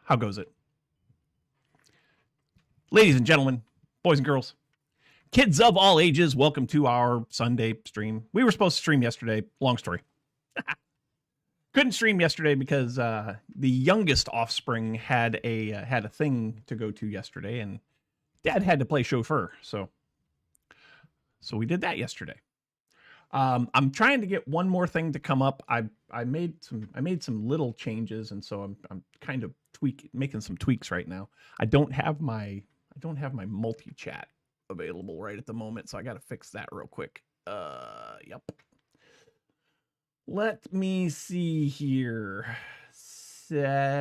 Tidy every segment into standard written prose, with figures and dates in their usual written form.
How goes it? Ladies and gentlemen, boys and girls, kids of all ages, welcome to our Sunday stream. We were supposed to stream yesterday. Long story. Couldn't stream yesterday because the youngest offspring had a thing to go to yesterday, and Dad had to play chauffeur. So we did that yesterday. I'm trying to get one more thing to come up. I made some little changes, and so I'm kind of making some tweaks right now. I don't have my multi-chat available right at the moment, so I got to fix that real quick. Yep. Let me see here. Settings.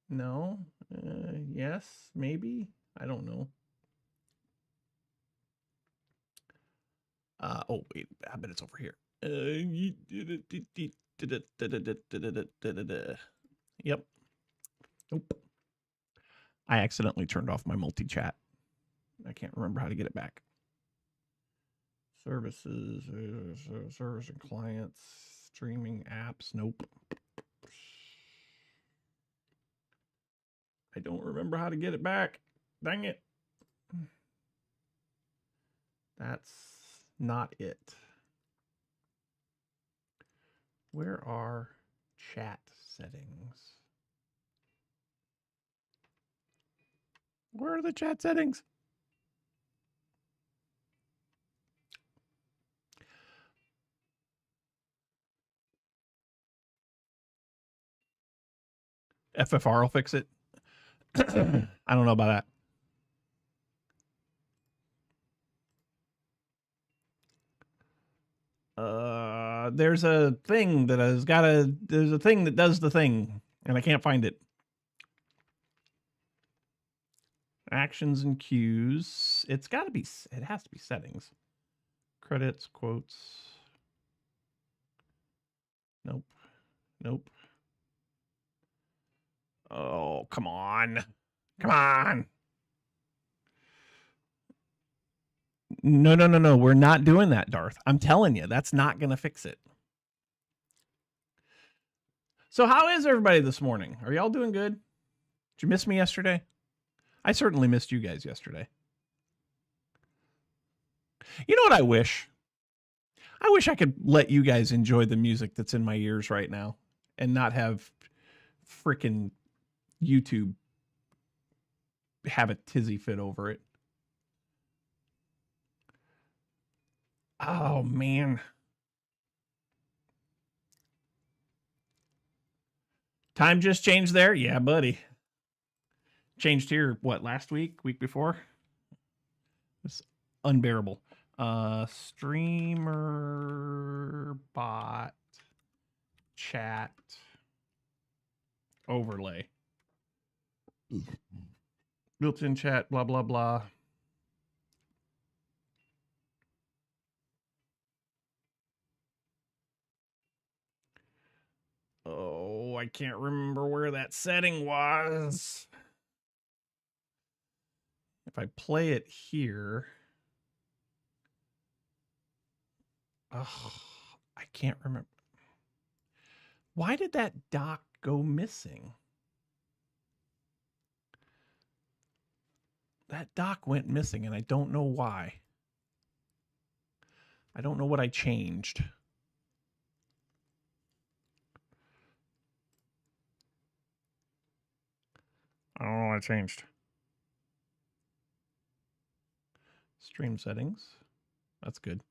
No. Yes, maybe. I don't know. Oh, wait. I bet it's over here. Yep. Nope. I accidentally turned off my multi-chat. I can't remember how to get it back. Services, servers and clients, streaming apps. Nope. I don't remember how to get it back. Dang it. That's not it. Where are chat settings? Where are the chat settings? FFR will fix it. I don't know about that. There's a thing that there's a thing that does the thing, and I can't find it. Actions and queues. It has to be settings. Credits, quotes. Nope. Nope. Oh, come on. Come on. No. We're not doing that, Darth. I'm telling you, that's not going to fix it. So how is everybody this morning? Are y'all doing good? Did you miss me yesterday? I certainly missed you guys yesterday. You know what I wish? I wish I could let you guys enjoy the music that's in my ears right now and not have freaking YouTube have a tizzy fit over it. Oh, man. Time just changed there? Yeah, buddy. Changed here, what, last week? Week before? It's unbearable. Streamer bot chat overlay. Built-in chat, blah, blah, blah. Oh, I can't remember where that setting was. If I play it here. Oh, I can't remember. Why did that doc go missing? That doc went missing, and I don't know why. I don't know what I changed. I don't know what I changed. Stream settings. That's good.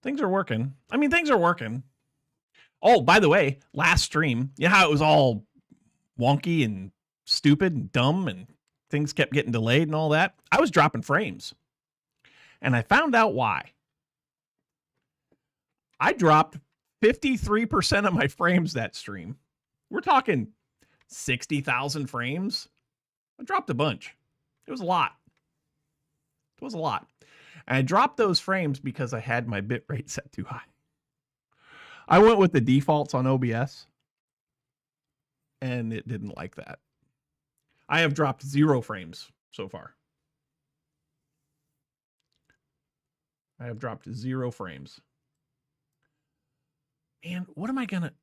Things are working. I mean, things are working. Oh, by the way, last stream, you know how it was all wonky and stupid and dumb and things kept getting delayed and all that? I was dropping frames. And I found out why. I dropped 53% of my frames that stream. We're talking 60,000 frames. I dropped a bunch. It was a lot. It was a lot. And I dropped those frames because I had my bitrate set too high. I went with the defaults on OBS, and it didn't like that. I have dropped 0 frames so far. I have dropped 0 frames. Man, what am I gonna?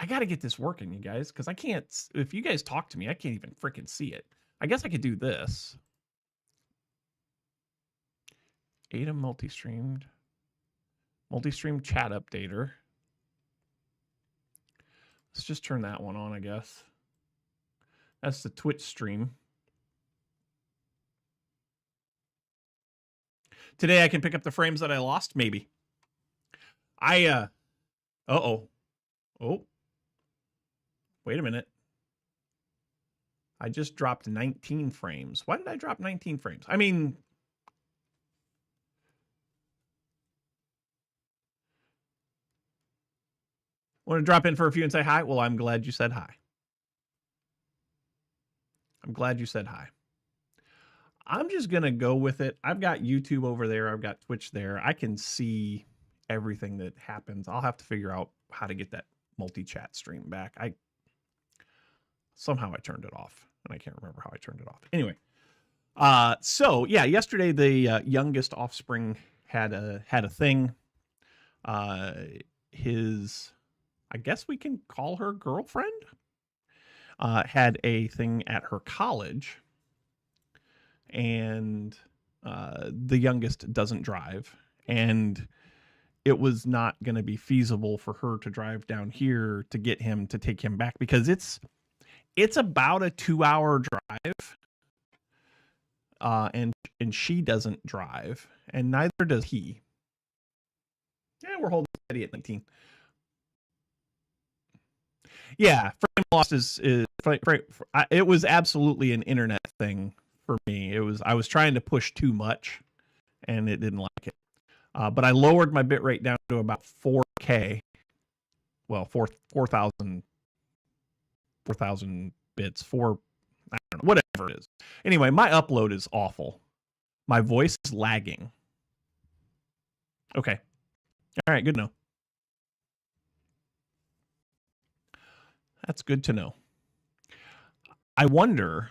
I got to get this working, you guys, because I can't. If you guys talk to me, I can't even freaking see it. I guess I could do this. Ada multi-stream chat updater. Let's just turn that one on, I guess. That's the Twitch stream. Today I can pick up the frames that I lost, maybe. Oh. Wait a minute. I just dropped 19 frames. Why did I drop 19 frames? I mean, want to drop in for a few and say hi? Well, I'm glad you said hi. I'm glad you said hi. I'm just going to go with it. I've got YouTube over there. I've got Twitch there. I can see everything that happens. I'll have to figure out how to get that multi-chat stream back. Somehow I turned it off, and I can't remember how I turned it off. Anyway, so yeah, yesterday the youngest offspring had a thing. His, I guess we can call her girlfriend, had a thing at her college, and the youngest doesn't drive, and it was not going to be feasible for her to drive down here to get him to take him back, because it's about a 2-hour drive, and she doesn't drive, and neither does he. Yeah, we're holding steady at 19. Yeah, frame loss is it was absolutely an internet thing for me. I was trying to push too much, and it didn't like it. But I lowered my bit rate down to about 4K. Well, 4,000 bits. I don't know, whatever it is. Anyway, my upload is awful. My voice is lagging. Okay. All right, good to know. That's good to know. I wonder.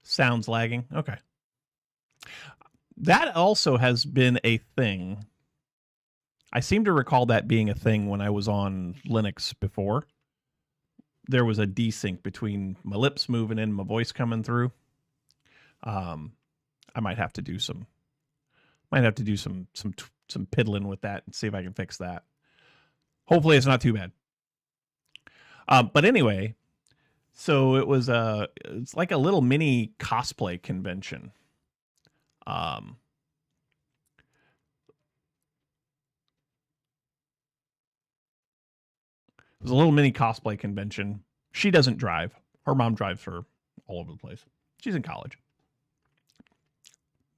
Sounds lagging. Okay. That also has been a thing. I seem to recall that being a thing when I was on Linux before. There was a desync between my lips moving and my voice coming through. I might have to do some piddling with that and see if I can fix that. Hopefully it's not too bad. But anyway, so it's like a little mini cosplay convention. It was a little mini cosplay convention. She doesn't drive. Her mom drives her all over the place. She's in college.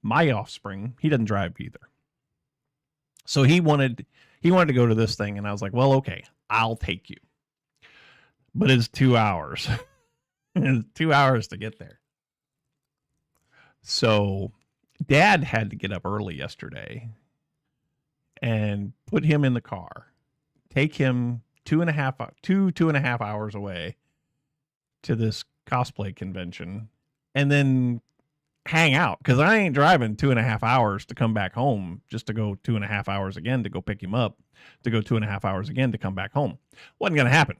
My offspring, he doesn't drive either. So he wanted to go to this thing, and I was like, well, okay, I'll take you. But it's 2 hours. It's 2 hours to get there. So Dad had to get up early yesterday and put him in the car, take him 2.5 hours away to this cosplay convention, and then hang out, because I ain't driving 2.5 hours to come back home just to go 2.5 hours again to go pick him up, to go 2.5 hours again to come back home. Wasn't going to happen.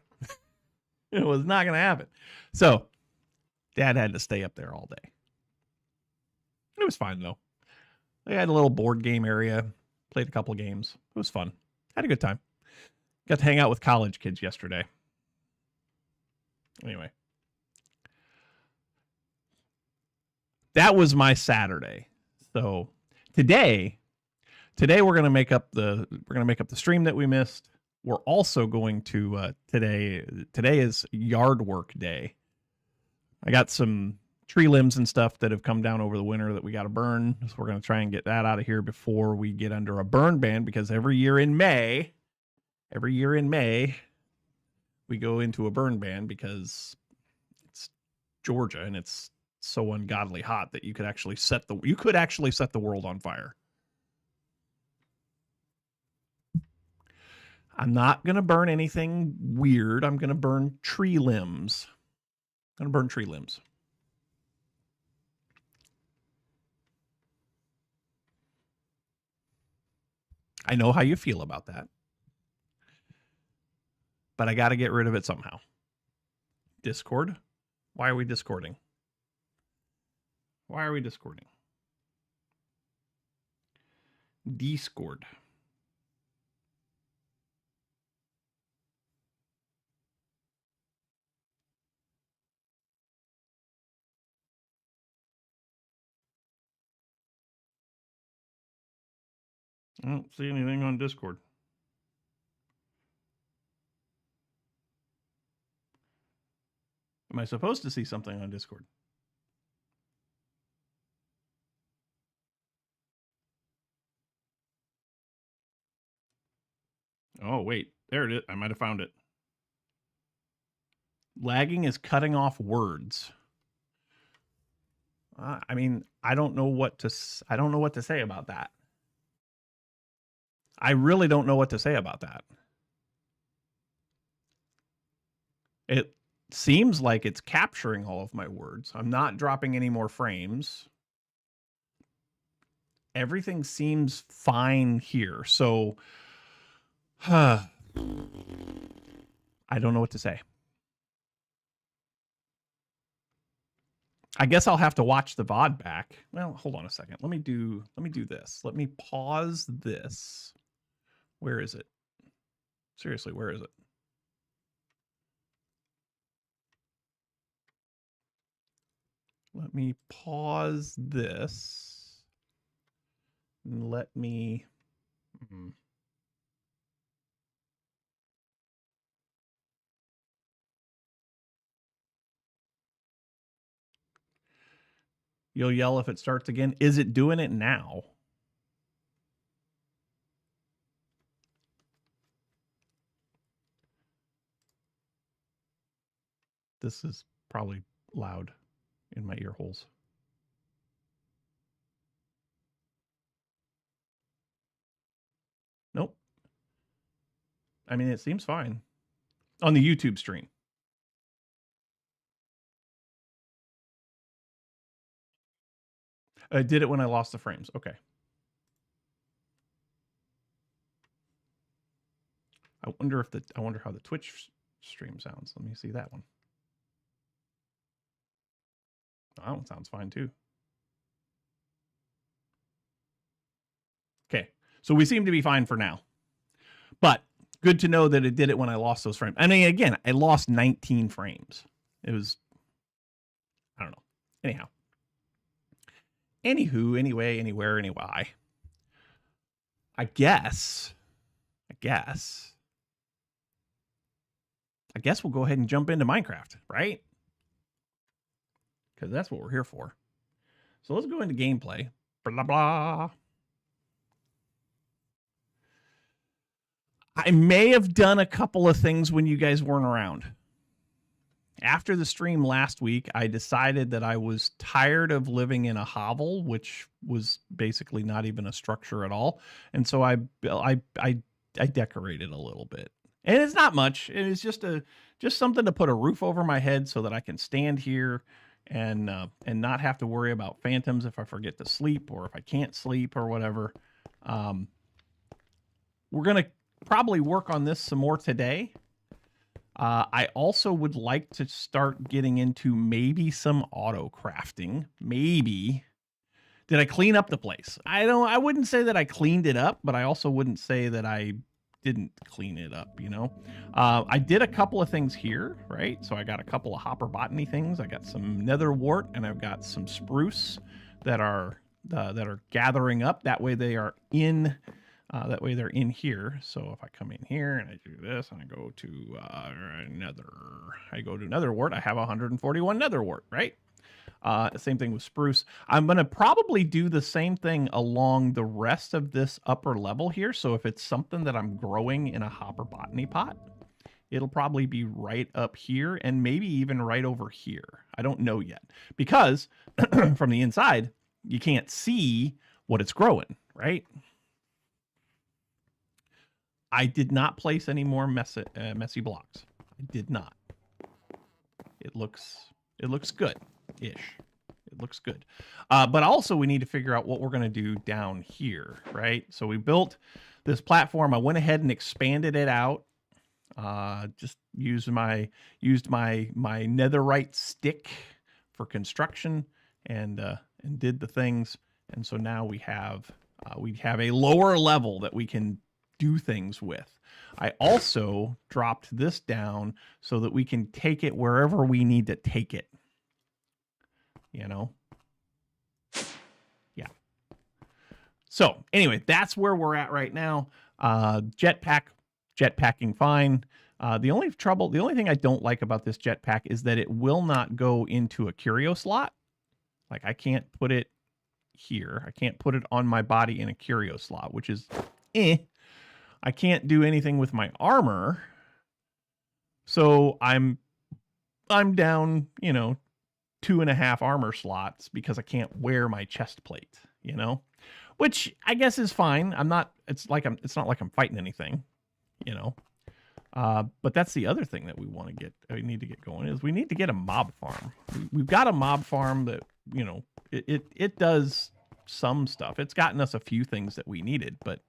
It was not going to happen. So Dad had to stay up there all day. It was fine, though. They had a little board game area, played a couple of games. It was fun. Had a good time. Got to hang out with college kids yesterday. Anyway. That was my Saturday. So today we're going to make up the stream that we missed. We're also going to today is yard work day. I got some tree limbs and stuff that have come down over the winter that we got to burn. So we're going to try and get that out of here before we get under a burn ban, because every year in May we go into a burn ban because it's Georgia and it's so ungodly hot that you could actually set the world on fire. I'm not going to burn anything weird. I'm going to burn tree limbs. I know how you feel about that. But I got to get rid of it somehow. Discord? Why are we discording? Why are we discording? Discord. I don't see anything on Discord. Am I supposed to see something on Discord? Oh, wait. There it is. I might have found it. Lagging is cutting off words. I mean, I don't know what to say about that. I really don't know what to say about that. It seems like it's capturing all of my words. I'm not dropping any more frames. Everything seems fine here. So, I don't know what to say. I guess I'll have to watch the VOD back. Well, hold on a second. Let me do this. Let me pause this. Where is it? Seriously, where is it? Let me pause this. And let me... You'll yell if it starts again. Is it doing it now? This is probably loud in my ear holes. Nope. I mean, it seems fine on the YouTube stream. I did it when I lost the frames. Okay. I wonder how the Twitch stream sounds. Let me see that one. Oh, that one sounds fine too. Okay. So we seem to be fine for now. But good to know that it did it when I lost those frames. I mean, again, I lost 19 frames. It was, I don't know. Anyhow. Anywho, anyway, anywhere, anyway. I guess we'll go ahead and jump into Minecraft, right? Because that's what we're here for. So let's go into gameplay. Blah, blah. I may have done a couple of things when you guys weren't around. After the stream last week, I decided that I was tired of living in a hovel, which was basically not even a structure at all. And so I decorated a little bit. And it's not much. It is just something to put a roof over my head so that I can stand here and not have to worry about phantoms if I forget to sleep or if I can't sleep or whatever. We're going to probably work on this some more today. I also would like to start getting into maybe some auto crafting. Maybe. Did I clean up the place? I wouldn't say that I cleaned it up, but I also wouldn't say that I didn't clean it up, you know? I did a couple of things here, right? So I got a couple of hopper botany things. I got some nether wart and I've got some spruce that are gathering up. That way they are in... that way they're in here. So if I come in here and I do this and I go to nether wart, I have 141 nether wart, right? Same thing with spruce. I'm going to probably do the same thing along the rest of this upper level here. So if it's something that I'm growing in a hopper botany pot, it'll probably be right up here and maybe even right over here. I don't know yet because from the inside, you can't see what it's growing, right? I did not place any more messy blocks. I did not. It looks good-ish. It looks good. But also we need to figure out what we're going to do down here, right? So we built this platform. I went ahead and expanded it out. Just used my netherite stick for construction and did the things. And so now we have a lower level that we can do things with. I also dropped this down so that we can take it wherever we need to take it. You know? Yeah. So anyway, that's where we're at right now. Jetpacking fine. The only thing I don't like about this jetpack is that it will not go into a curio slot. Like I can't put it here. I can't put it on my body in a curio slot, which is I can't do anything with my armor. So I'm down, 2.5 armor slots because I can't wear my chest plate, which I guess is fine. It's not like I'm fighting anything, but that's the other thing that we need to get going is we need to get a mob farm. We've got a mob farm that, it does some stuff. It's gotten us a few things that we needed, but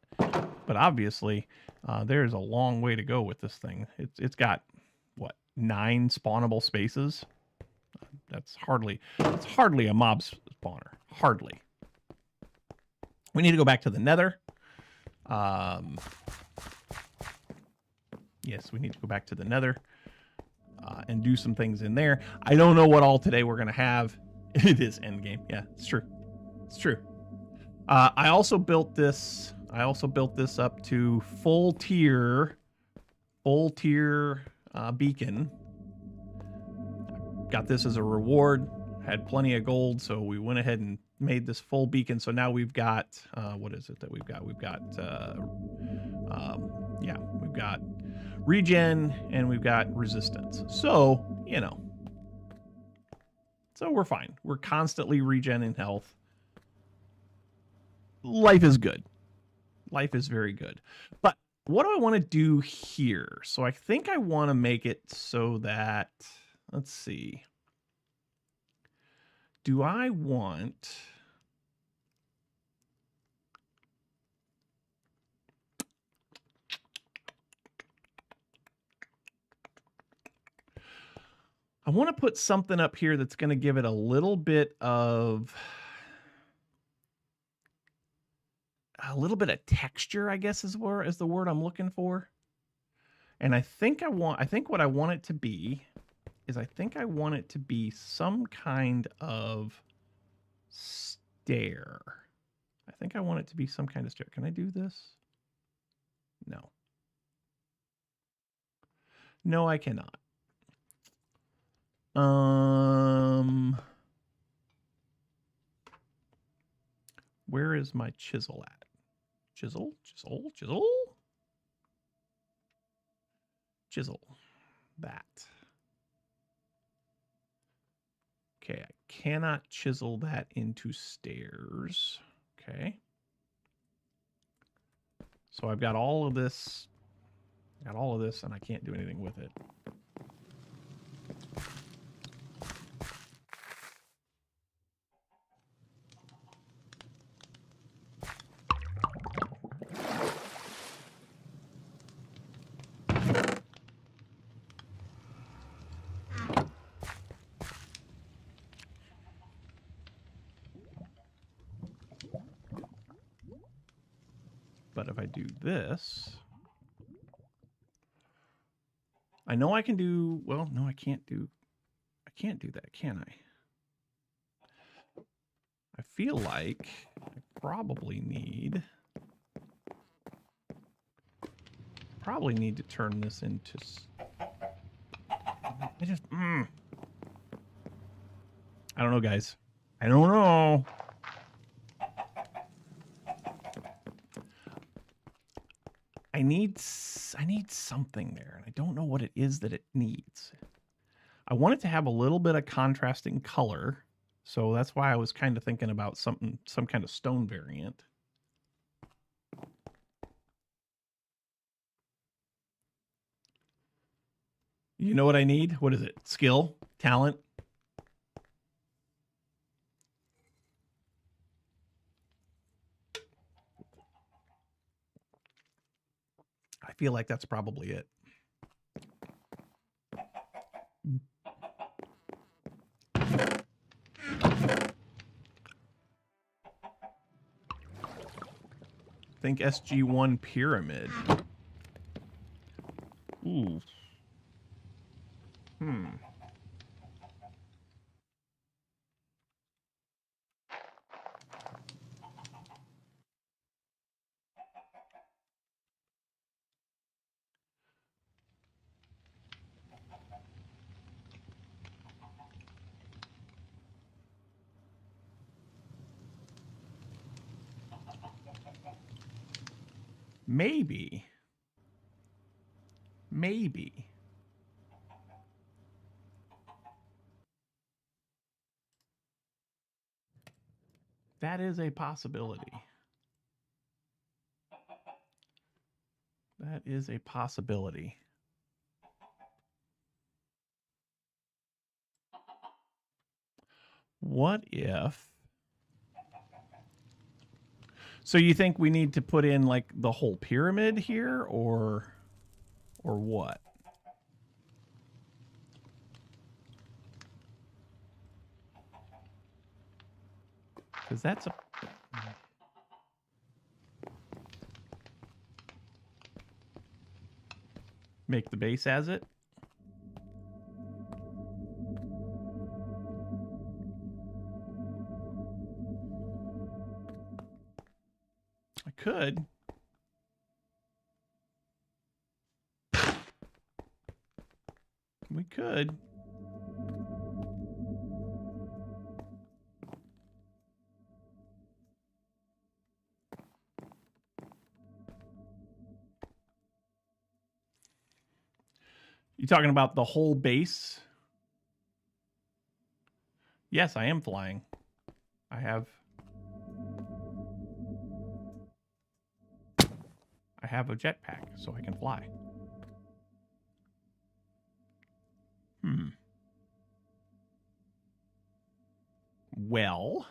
obviously there's a long way to go with this thing. It's got 9 spawnable spaces. That's hardly a mob spawner. Hardly. We need to go back to the Nether. Yes, we need to go back to the Nether and do some things in there. I don't know what all today we're gonna have. It is endgame. Yeah, it's true. It's true. I also built this up to full tier beacon. Got this as a reward. Had plenty of gold, so we went ahead and made this full beacon. So now we've got what is it that we've got? We've got we've got regen and we've got resistance. So so we're fine. We're constantly regenerating health. Life is good. Life is very good. But what do I want to do here? So I think I want to make it so that, let's see. Do I want... I want to put something up here that's going to give it a little bit of texture, I guess is the word I'm looking for. And I think what I want it to be is I want it to be some kind of stair. I think I want it to be some kind of stair. Can I do this? No. No, I cannot. Where is my chisel at? Chisel. That. Okay, I cannot chisel that into stairs. Okay. So I've got all of this. And I can't do anything with it. But if I do this, I know I can do, well, no, I can't do that, can I? I feel like I probably need to turn this into, I don't know, guys. I don't know. I need something there, and I don't know what it is that it needs. I want it to have a little bit of contrasting color, so that's why I was kind of thinking about some kind of stone variant. You know what I need? What is it? Skill? Talent? I feel like that's probably it. Think SG1 pyramid. Ooh. Maybe. Maybe. That is a possibility. That is a possibility. What if... So you think we need to put in like the whole pyramid here or what? Because that's a... Make the base as it? I could. We could. You talking about the whole base? Yes, I am flying. I have a jetpack, so I can fly. Well,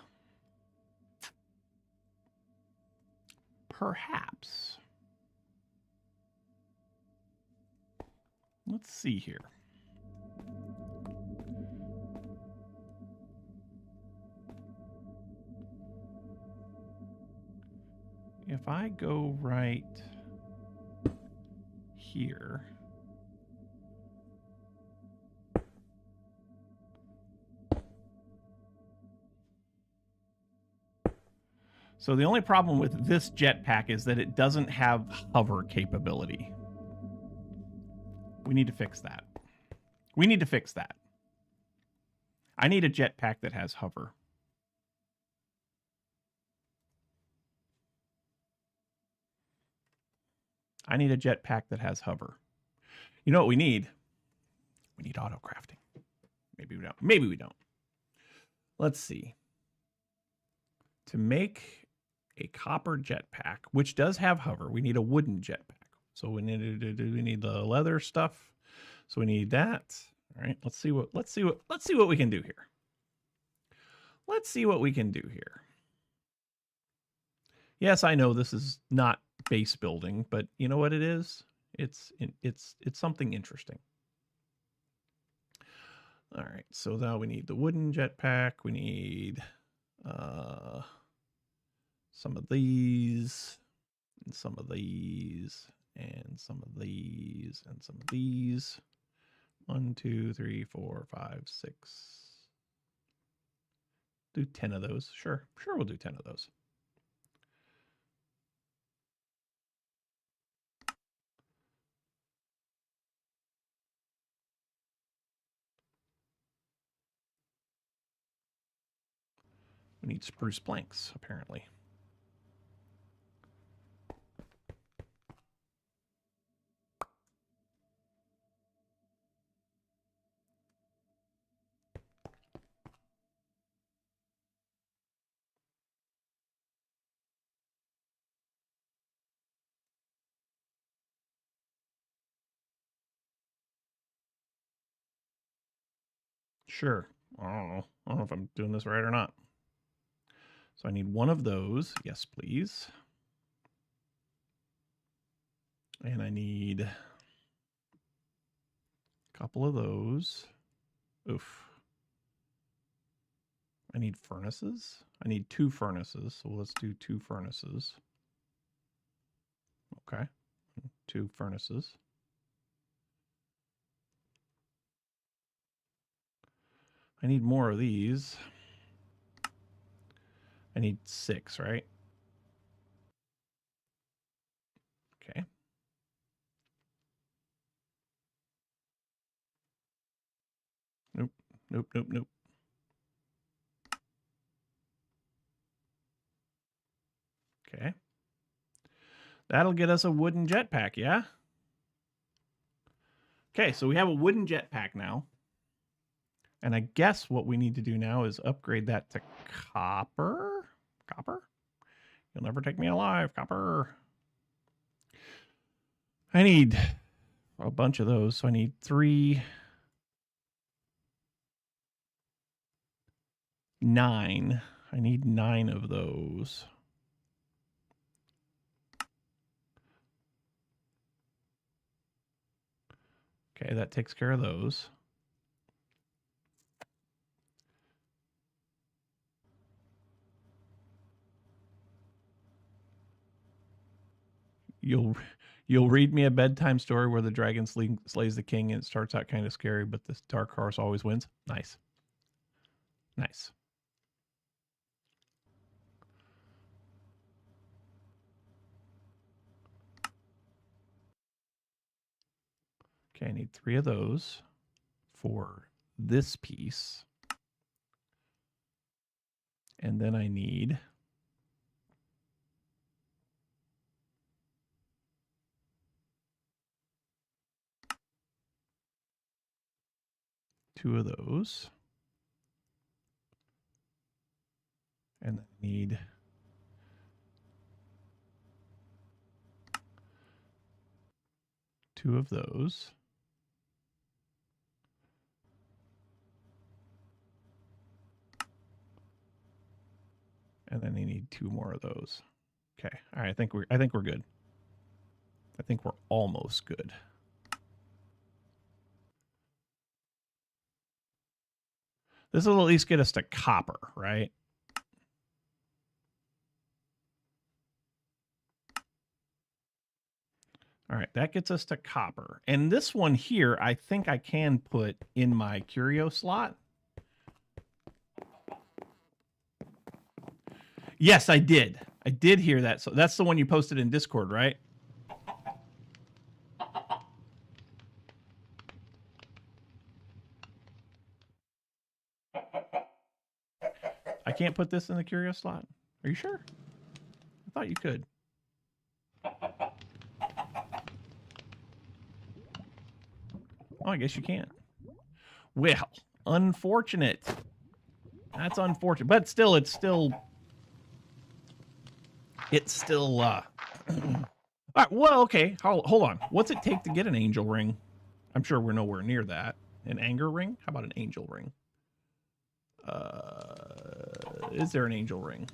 perhaps. Let's see here. If I go right here, so the only problem with this jetpack is that it doesn't have hover capability. We need to fix that. We need to fix that. I need a jetpack that has hover. I need a jetpack that has hover. You know what we need? We need auto crafting. Maybe we don't. Maybe we don't. Let's see. To make a copper jetpack, which does have hover, we need a wooden jetpack. So we need the leather stuff. So we need that. All right. Let's see what we can do here. Let's see what we can do here. Yes, I know this is not base building, but you know what it is? It's something interesting. All right, so now we need the wooden jetpack. We need some of these, and some of these, and some of these, and some of these. 1, 2, 3, 4, 5, 6. Do 10 of those. Sure, we'll do 10 of those. We need spruce planks, apparently. Sure. I don't know if I'm doing this right or not. So I need one of those. Yes, please. And I need a couple of those. Oof. I need furnaces. I need 2 furnaces. So let's do 2 furnaces. Okay. 2 furnaces. I need more of these. I need 6, right? Okay. Nope. Nope, nope, nope. Okay. That'll get us a wooden jetpack, yeah? Okay, so we have a wooden jetpack now. And I guess what we need to do now is upgrade that to copper. Copper? You'll never take me alive, copper. I need a bunch of those. So I need 3, 9. I need 9 of those. Okay, that takes care of those. You'll read me a bedtime story where the dragon slays the king and it starts out kind of scary, but the dark horse always wins. Nice. Nice. Okay, I need 3 of those for this piece. And then I need 2 of those. And then I need 2 of those. And then I need 2 more of those. Okay. All right, I think we're good. I think we're almost good. This will at least get us to copper, right? All right, that gets us to copper. And this one here, I think I can put in my curio slot. Yes, I did. I did hear that. So that's the one you posted in Discord, right? I can't put this in the curio slot. Are you sure? I thought you could. Oh, I guess you can't. Well, unfortunate. That's unfortunate. But still, it's still... All right, well, okay. Hold on. What's it take to get an angel ring? I'm sure we're nowhere near that. An anger ring? How about an angel ring? Is there an angel ring?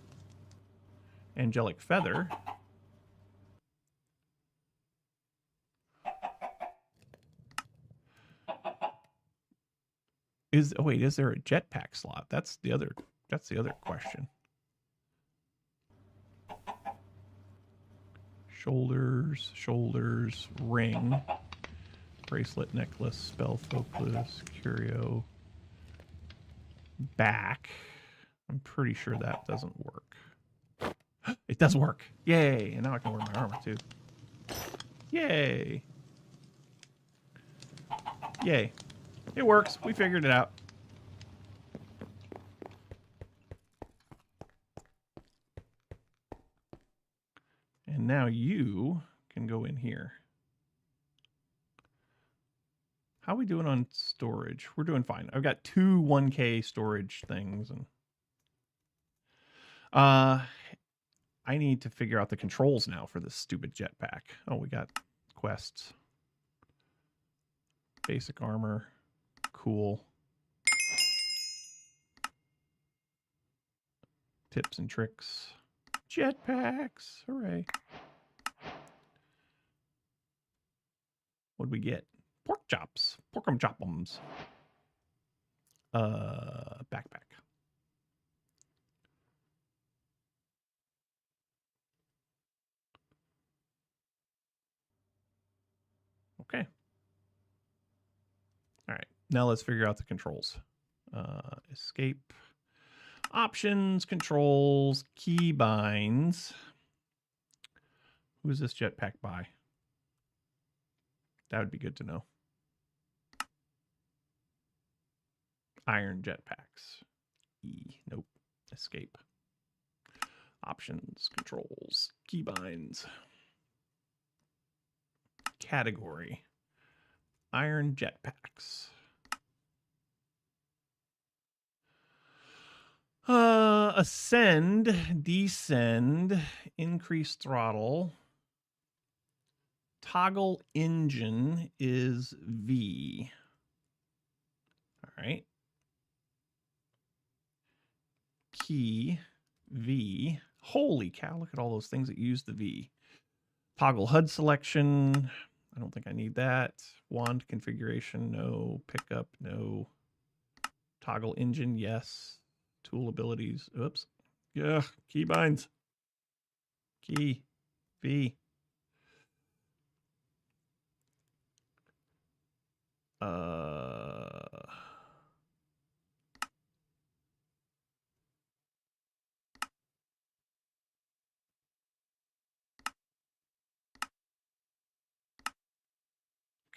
Angelic feather. Is there a jetpack slot? That's the other question. Shoulders, ring, bracelet, necklace, spell focus, curio, back. I'm pretty sure that doesn't work. It does work. Yay. And now I can wear my armor too. Yay. Yay. It works. We figured it out. And now you can go in here. How are we doing on storage? We're doing fine. I've got 2 1K storage things. And I need to figure out the controls now for this stupid jetpack. Oh, we got quests. Basic armor. Cool. Tips and tricks. Jetpacks. Hooray. What'd we get? Pork chops. Porkum chopums. Backpack. Okay. All right. Now let's figure out the controls. Escape. Options, controls, keybinds. Who is this jetpack by? That would be good to know. Iron jetpacks. E. Nope. Escape. Options, controls, keybinds. Category. Iron jetpacks. Ascend, descend, increase throttle. Toggle engine is V. All right. Key, V. Holy cow, look at all those things that use the V. Toggle HUD selection. I don't think I need that. Wand configuration, no. Pickup, no. Toggle engine, yes. Tool abilities, oops. Yeah, keybinds. Key, V.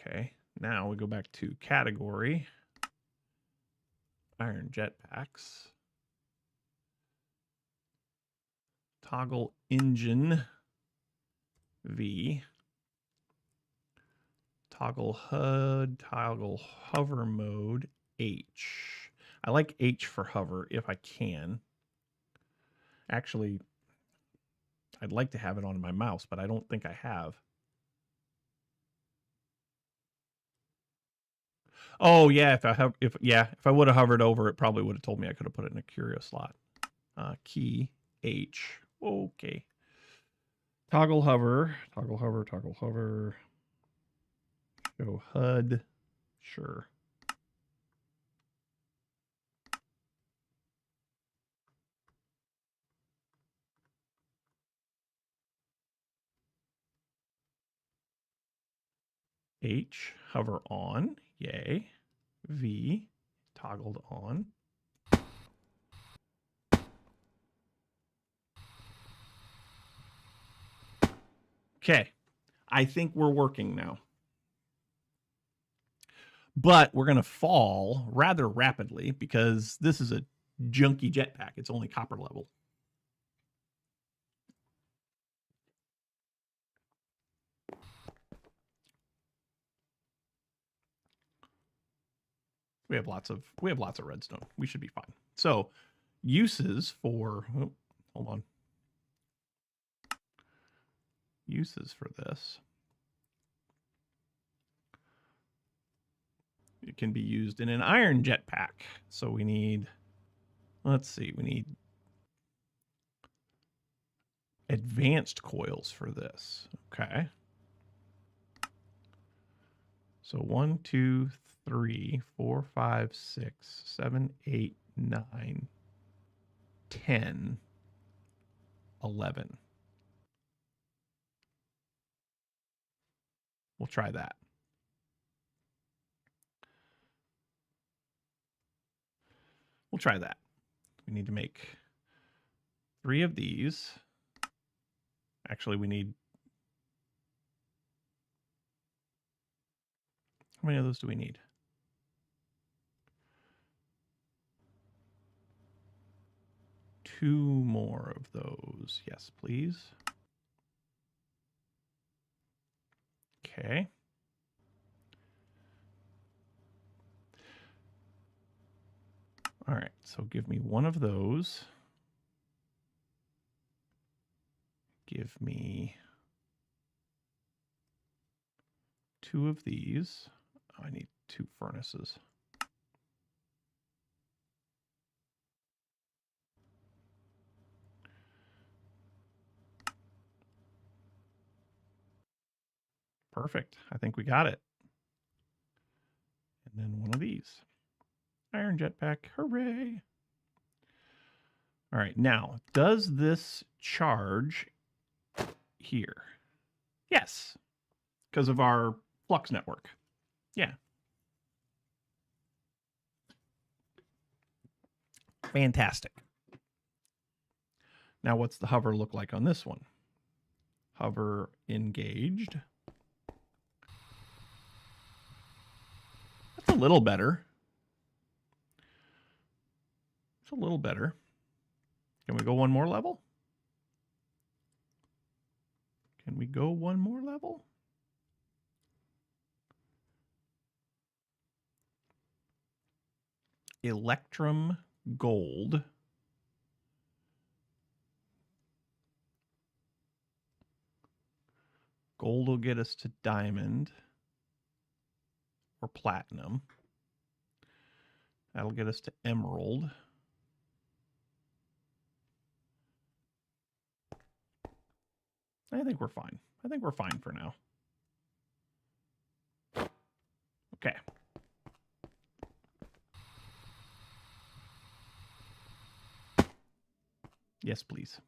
Okay, now we go back to category. Iron jetpacks. Toggle engine, V. Toggle HUD, toggle hover mode, H. I like H for hover if I can. Actually, I'd like to have it on my mouse, but I don't think I have. Oh yeah, if I would have hovered over it, probably would have told me I could have put it in a curio slot. Key H. Okay. Toggle hover, toggle hover, toggle hover. Show HUD. Sure. H, hover on. Yay. V, toggled on. Okay. I think we're working now. But we're going to fall rather rapidly because this is a junky jetpack. It's only copper level. We have lots of redstone. We should be fine. So, uses for hold on. Uses for this. It can be used in an iron jetpack. So we need, let's see, we need advanced coils for this. Okay. So 1, 2, 3, 4, 5, 6, 7, 8, 9, 10, 11. We'll try that. We'll try that. We need to make 3 of these. Actually, we need, how many of those do we need? 2 more of those. Yes, please. Okay. All right, so give me 1 of those. Give me 2 of these. Oh, I need 2 furnaces. Perfect. I think we got it. And then one of these. Iron jetpack. Hooray. All right. Now, does this charge here? Yes. Because of our flux network. Yeah. Fantastic. Now, what's the hover look like on this one? Hover engaged. That's a little better. It's a little better. Can we go one more level? Can we go one more level? Electrum gold. Gold will get us to diamond or platinum. That'll get us to emerald. I think we're fine. I think we're fine for now. Okay. Yes, please.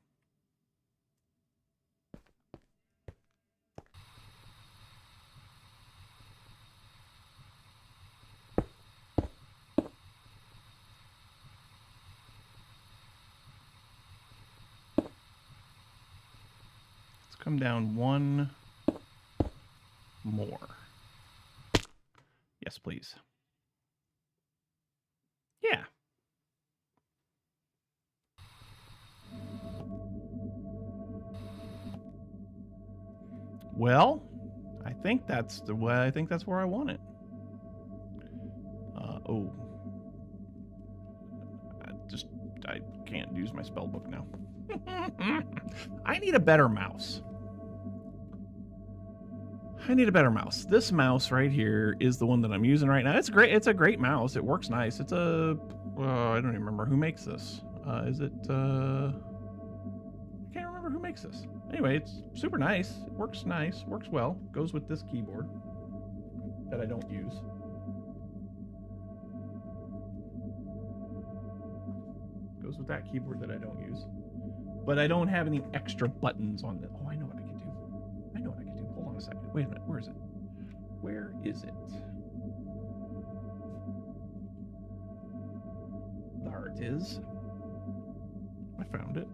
Come down one more. Yes, please. Yeah. Well, I think that's the way. I think that's where I want it. Oh, I can't use my spell book now. I need a better mouse. I need a better mouse. This mouse right here is the one that I'm using right now. It's great. It's a great mouse. It works nice. It's a, I don't even remember who makes this. Is it, I can't remember who makes this. Anyway, it's super nice. It works nice. Works well. Goes with this keyboard that I don't use. Goes with that keyboard that I don't use. But I don't have any extra buttons on it. Oh, I know what I can do. I know what I can do. Hold on a second. Wait a minute. Where is it? Where is it? There it is. I found it.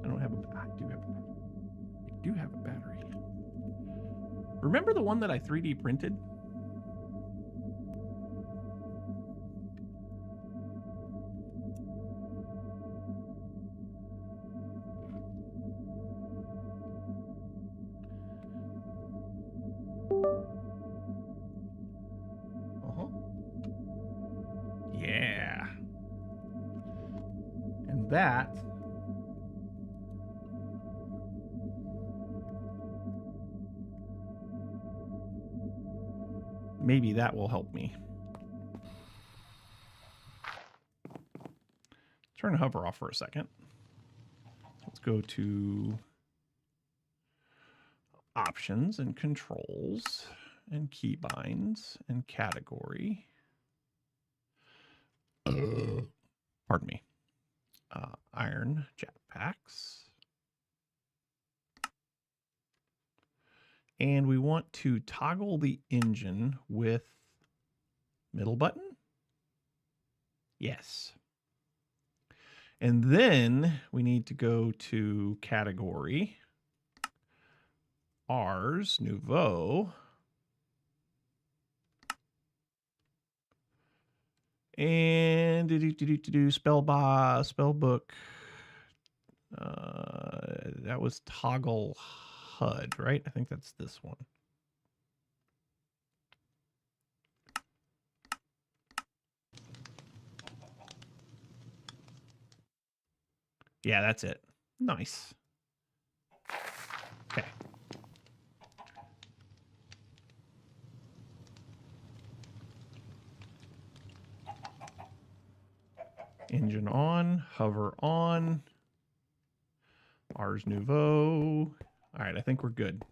I don't have a... I do have a battery. Remember the one that I 3D printed? Yeah. And that maybe that will help me. Turn hover off for a second. Let's go to options and controls and keybinds and category. Pardon me. Iron jetpacks. And we want to toggle the engine with middle button. Yes. And then we need to go to category, Ars Nouveau. And spell book. That was toggle HUD, right? I think that's this one. Yeah, that's it. Nice. Okay. Engine on, hover on. Ars Nouveau. All right, I think we're good.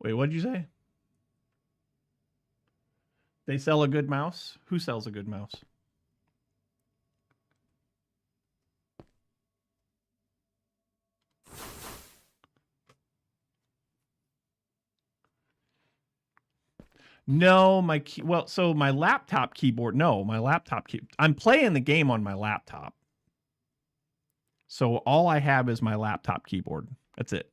Wait, what did you say? They sell a good mouse? Who sells a good mouse? No, so my laptop keyboard. No, my laptop I'm playing the game on my laptop. So all I have is my laptop keyboard. That's it.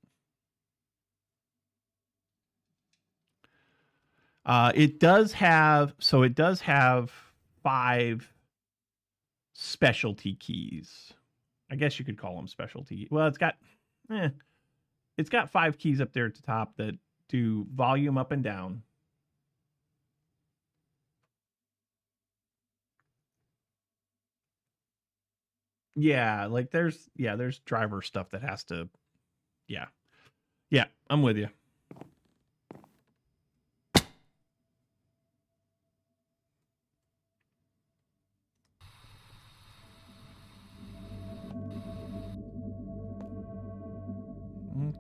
It does have 5 specialty keys. I guess you could call them specialty. Well, it's got 5 keys up there at the top that do volume up and down. Yeah, like there's driver stuff that has to. Yeah, I'm with you.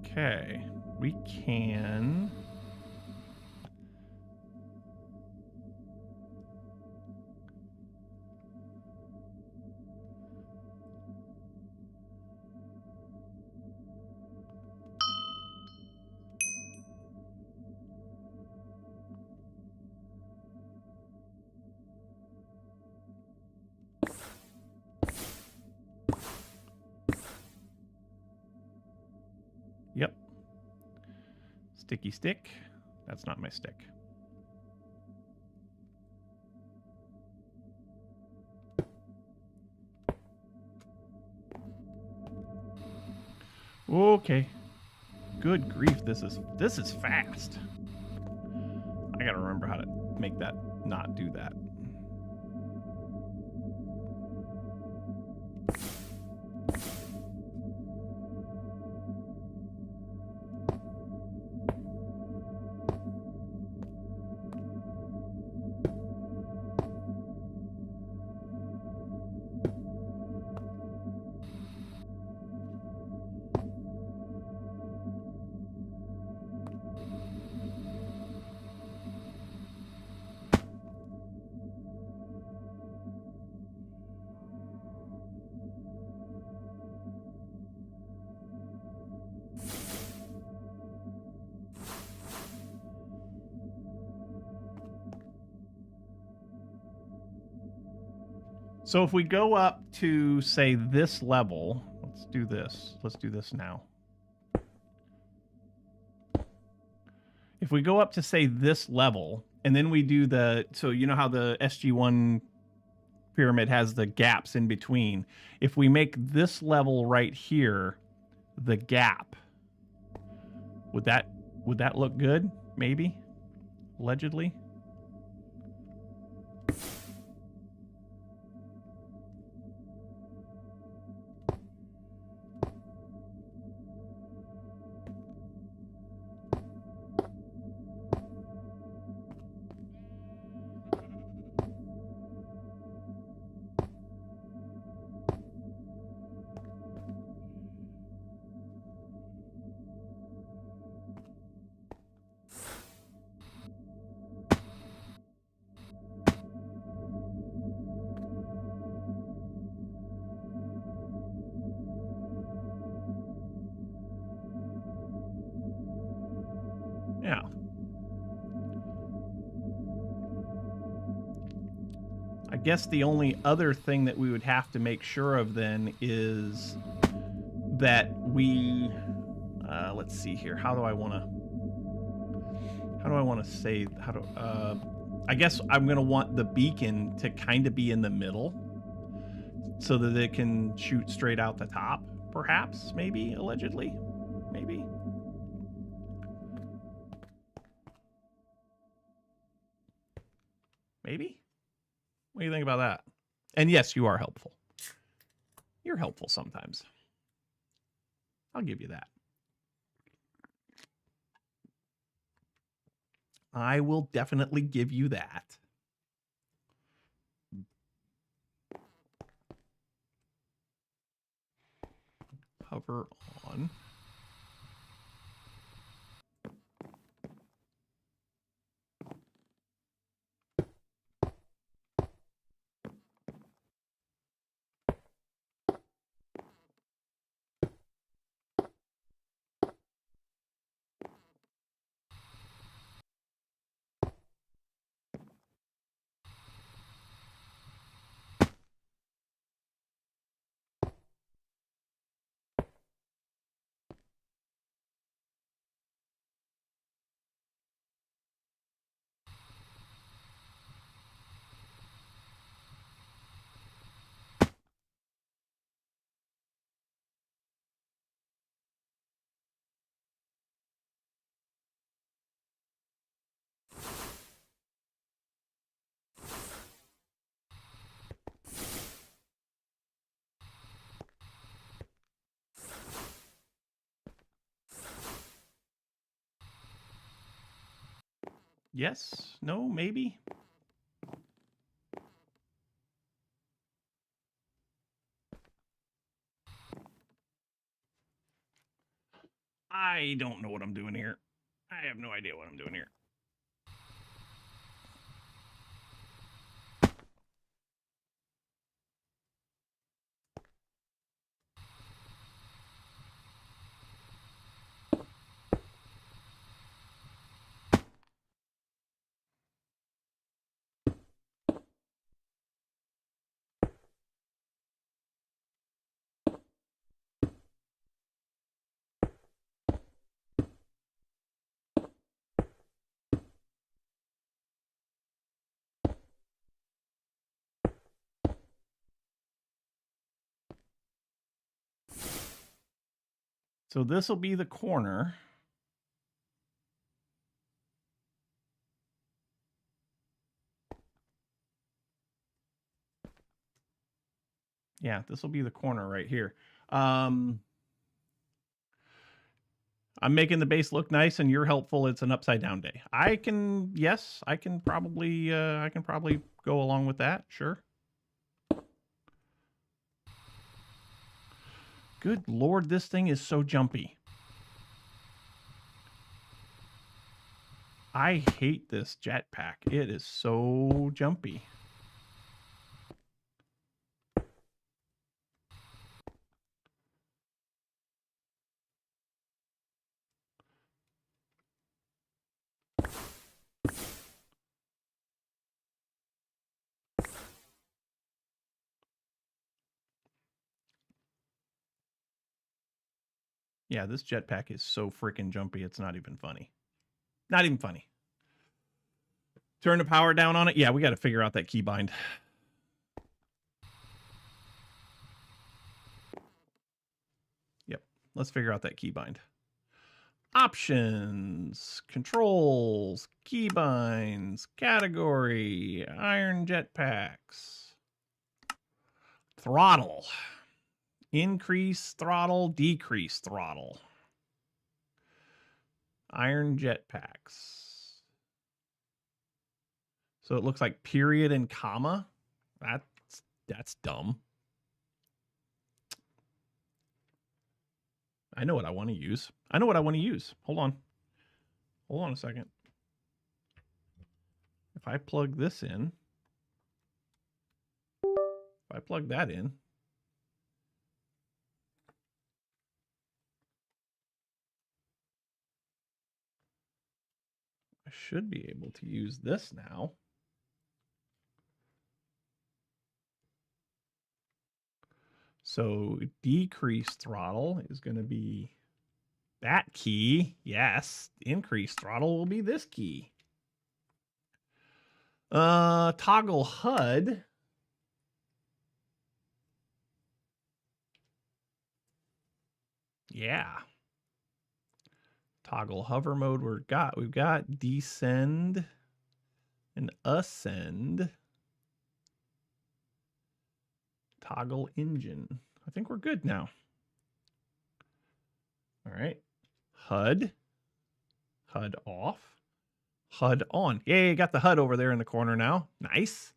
Okay, we can. Yep. Sticky stick. That's not my stick. Okay. Good grief, this is fast. I gotta remember how to make that not do that. So if we go up to, say, this level, let's do this. Let's do this now. If we go up to, say, this level, and then we do so you know how the SG1 pyramid has the gaps in between. If we make this level right here the gap, would that look good? Maybe? Allegedly? Yeah. I guess the only other thing that we would have to make sure of then is that we, let's see here. How do I want to say, I guess I'm going to want the beacon to kind of be in the middle so that it can shoot straight out the top, perhaps, maybe, allegedly, maybe. Maybe? What do you think about that? And yes, you are helpful. You're helpful sometimes. I'll give you that. I will definitely give you that. hover on. Yes, no, maybe. I don't know what I'm doing here. I have no idea what I'm doing here. So this will be the corner. Yeah, this will be the corner right here. I'm making the base look nice and you're helpful. It's an upside down day. I can probably go along with that. Sure. Good Lord, this thing is so jumpy. I hate this jetpack. It is so jumpy. Yeah, this jetpack is so freaking jumpy. It's not even funny. Not even funny. Turn the power down on it. Yeah, we got to figure out that keybind. Yep. Let's figure out that keybind. Options, controls, keybinds, category, iron jetpacks, throttle, increase throttle, decrease throttle, iron jetpacks. So it looks like period and comma. That's dumb. I know what I want to use. Hold on a second. If I plug this in, if I plug that in, I should be able to use this now. So decrease throttle is going to be that key. Yes. Increase throttle will be this key. Toggle HUD. Yeah. Toggle hover mode. We've got descend and ascend. Toggle engine. I think we're good now. All right. HUD. HUD off. HUD on. Yay, got the HUD over there in the corner now. Nice.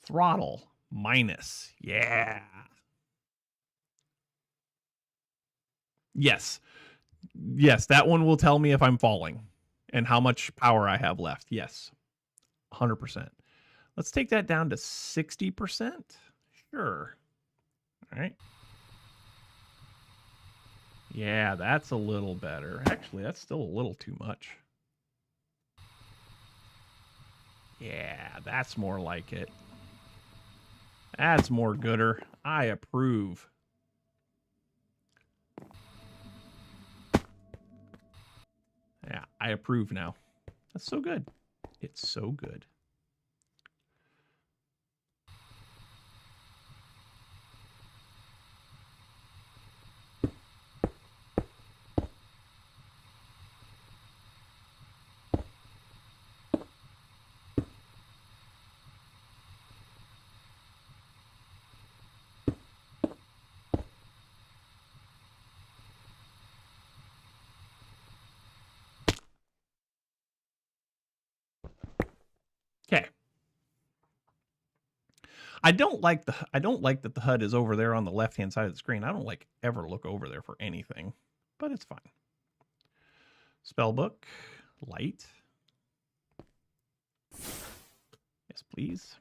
Throttle minus. Yeah. Yes. Yes, that one will tell me if I'm falling and how much power I have left. Yes. 100%. Let's take that down to 60%. Sure. All right. Yeah, that's a little better. Actually, that's still a little too much. Yeah, that's more like it. That's more gooder. I approve. Yeah, I approve now. That's so good. It's so good. Okay. I don't like that the HUD is over there on the left-hand side of the screen. I don't like ever look over there for anything, but it's fine. Spellbook, light. Yes, please.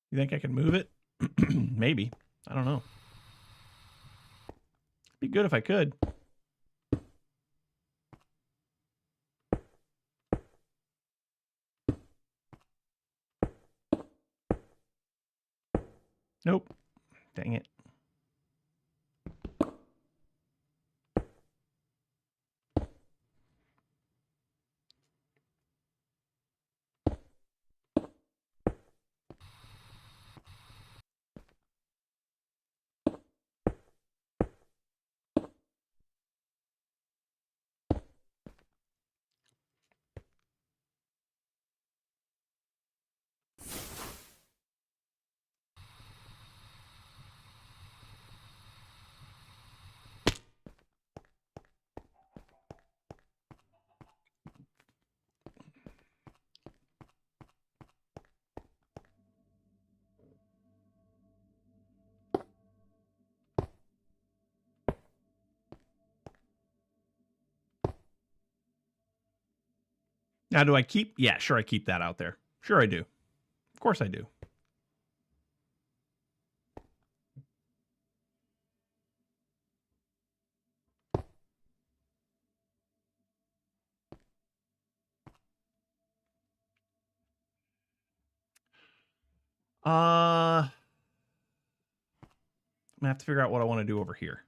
You think I can move it? Maybe. I don't know. It'd be good if I could. Nope. Dang it. Now, do I keep? Yeah, sure, I keep that out there. Sure, I do. Of course, I do. I'm gonna have to figure out what I want to do over here.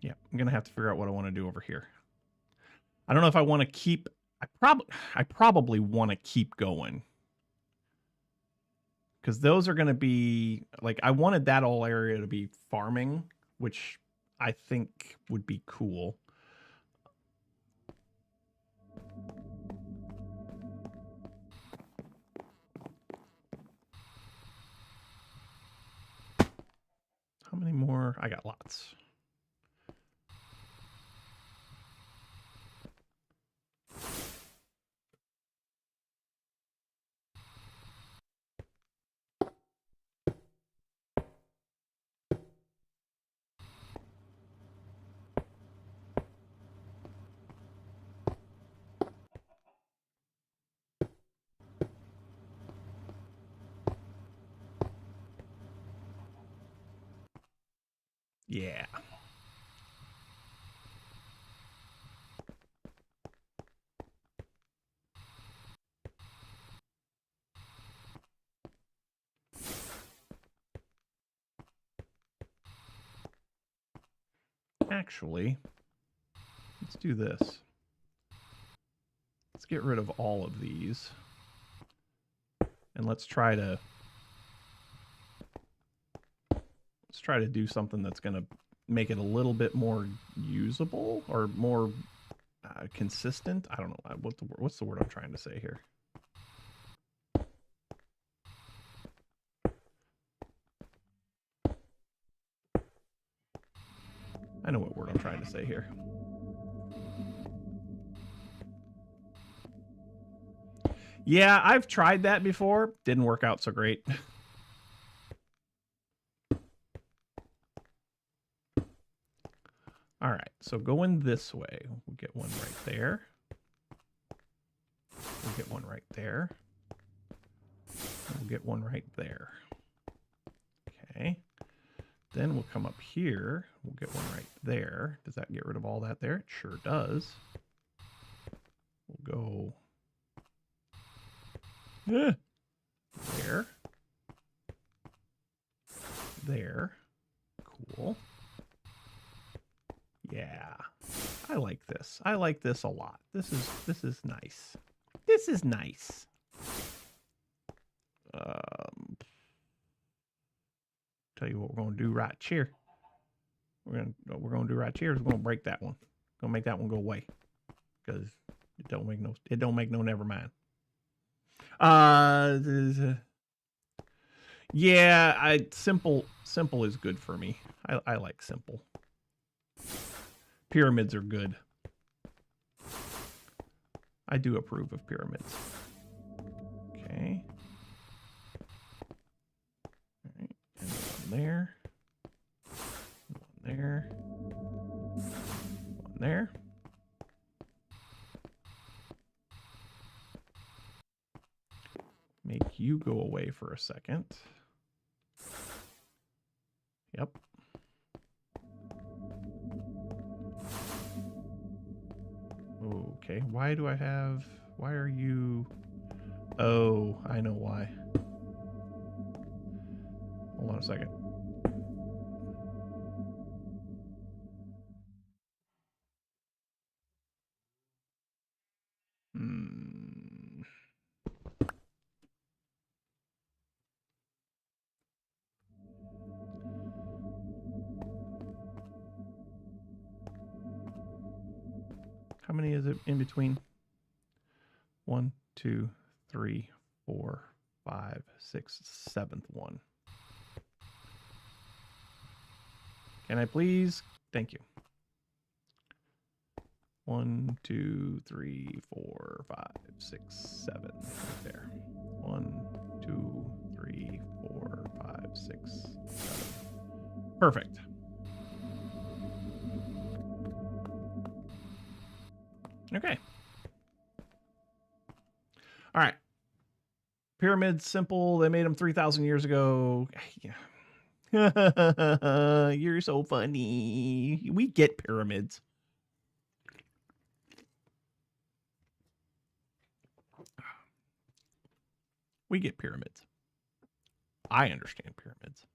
Yeah, I'm gonna have to figure out what I want to do over here. I don't know if I want to keep. I probably want to keep going because those are going to be like I wanted that whole area to be farming, which I think would be cool. How many more? I got lots. Yeah. Actually, let's do this. Let's get rid of all of these. And let's try to do something that's going to make it a little bit more usable or more consistent. I don't know what's the word I'm trying to say here. I know what word I'm trying to say here. Yeah, I've tried that before. Didn't work out so great. All right, so going this way, we'll get one right there. We'll get one right there. We'll get one right there. Okay. Then we'll come up here. We'll get one right there. Does that get rid of all that there? It sure does. We'll go there. There. Cool. Yeah. I like this. I like this a lot. This is nice. This is nice. Tell you what we're gonna do right here. We're gonna do right here is we're gonna break that one. Gonna make that one go away. Because it don't make no never mind. Yeah, simple is good for me. I like simple. Pyramids are good. I do approve of pyramids. Okay. All right. And one there. One there. One there. Make you go away for a second. Yep. Okay, why are you... Oh, I know why. Hold on a second. How many is it in between? 1, 2, 3, 4, 5, 6, 7th one. Can I please? Thank you. 1, 2, 3, 4, 5, 6, 7. Right there. 1, 2, 3, 4, 5, 6, 7. Perfect. Okay. All right. Pyramids, simple. They made them 3,000 years ago. Yeah. You're so funny. We get pyramids. We get pyramids. I understand pyramids.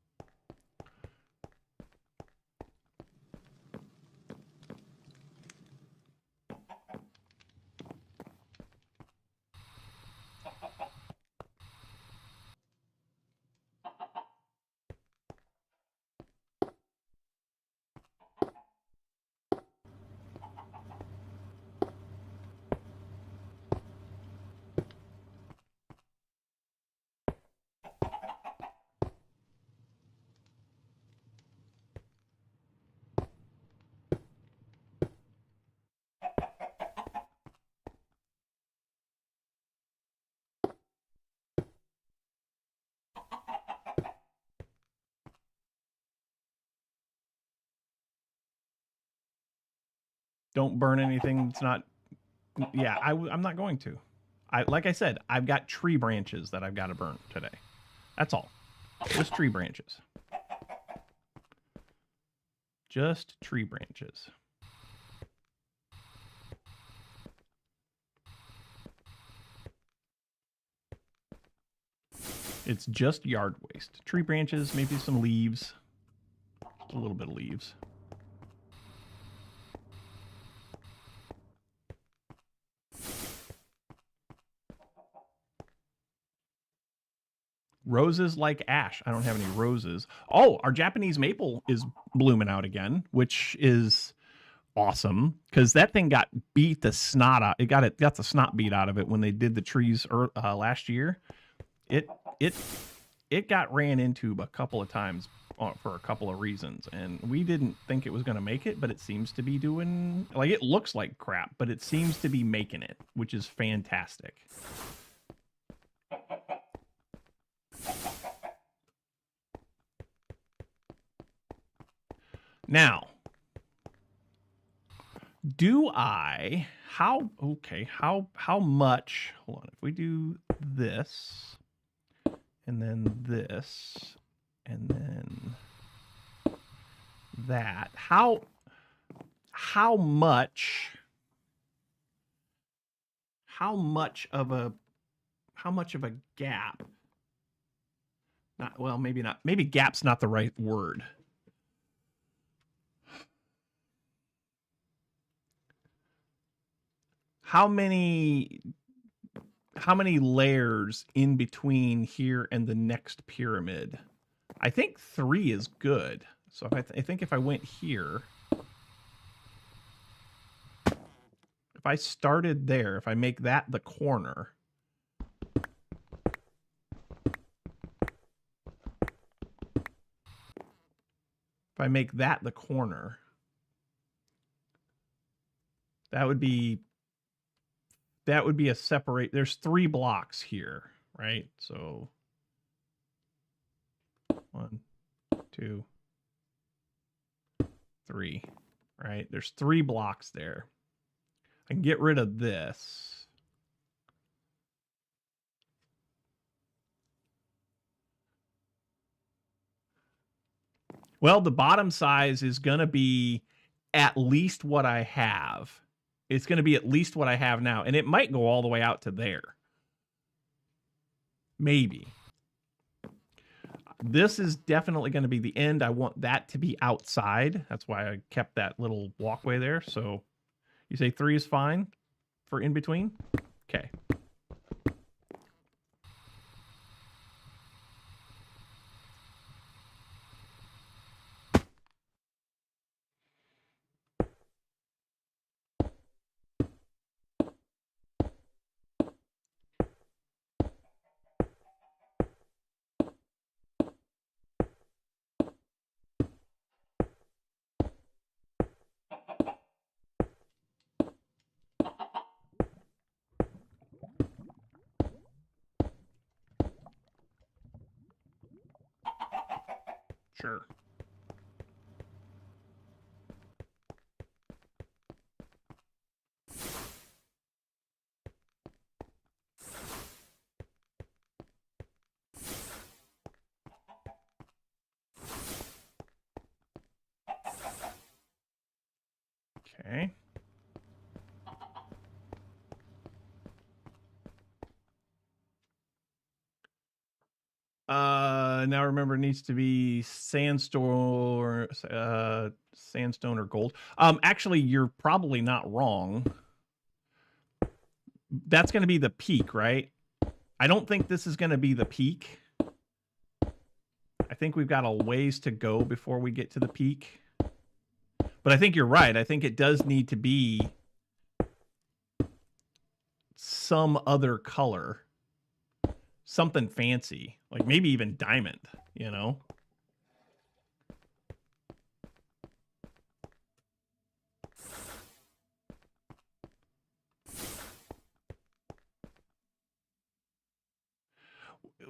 Don't burn anything that's not... Yeah, I'm not going to. Like I said, I've got tree branches that I've got to burn today. That's all. Just tree branches. Just tree branches. It's just yard waste. Tree branches, maybe some leaves. Just a little bit of leaves. Roses like ash. I don't have any roses. Oh, our Japanese maple is blooming out again, which is awesome because that thing got beat the snot out. It got the snot beat out of it when they did the trees last year. It got ran into a couple of times for a couple of reasons, and we didn't think it was going to make it, but it seems to be doing, like, it looks like crap, but it seems to be making it, which is fantastic. Now, how much, hold on, if we do this, and then this, and then that, how much of a gap, not, well, maybe not, maybe gap's not the right word. How many layers in between here and the next pyramid? I think 3 is good. So if I think if I went here, if I started there, if I make that the corner, that would be a separate, there's 3 blocks here, right? So 1, 2, 3, right? There's 3 blocks there. I can get rid of this. Well, the bottom size is going to be at least what I have. It's going to be at least what I have now. And it might go all the way out to there. Maybe. This is definitely going to be the end. I want that to be outside. That's why I kept that little walkway there. So you say 3 is fine for in between? Okay. Sure. Okay. Now remember, it needs to be sandstone or gold. Actually, you're probably not wrong. That's going to be the peak, right? I don't think this is going to be the peak. I think we've got a ways to go before we get to the peak. But I think you're right. I think it does need to be some other color. Something fancy. Like maybe even diamond, you know?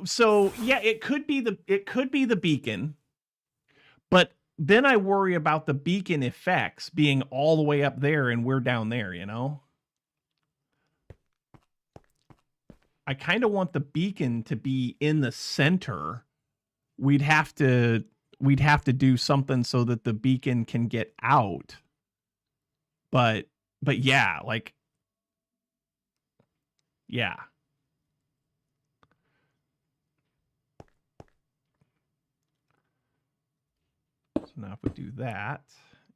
So yeah, it could be the beacon, but then I worry about the beacon effects being all the way up there and we're down there, you know? I kind of want the beacon to be in the center. We'd have to do something so that the beacon can get out. But yeah, like yeah. So now if we do that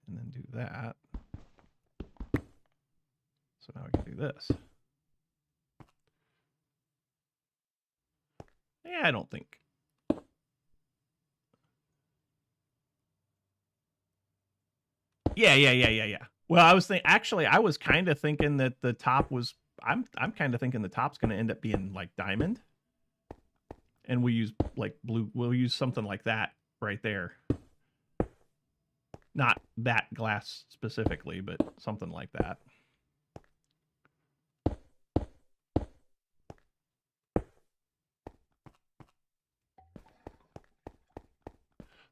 and then do that. So now we can do this. Yeah, I don't think Yeah. Well, I was actually, I was kind of thinking that the top was, I'm kind of thinking the top's going to end up being like diamond. And we use like blue, we'll use something like that right there. Not that glass specifically, but something like that.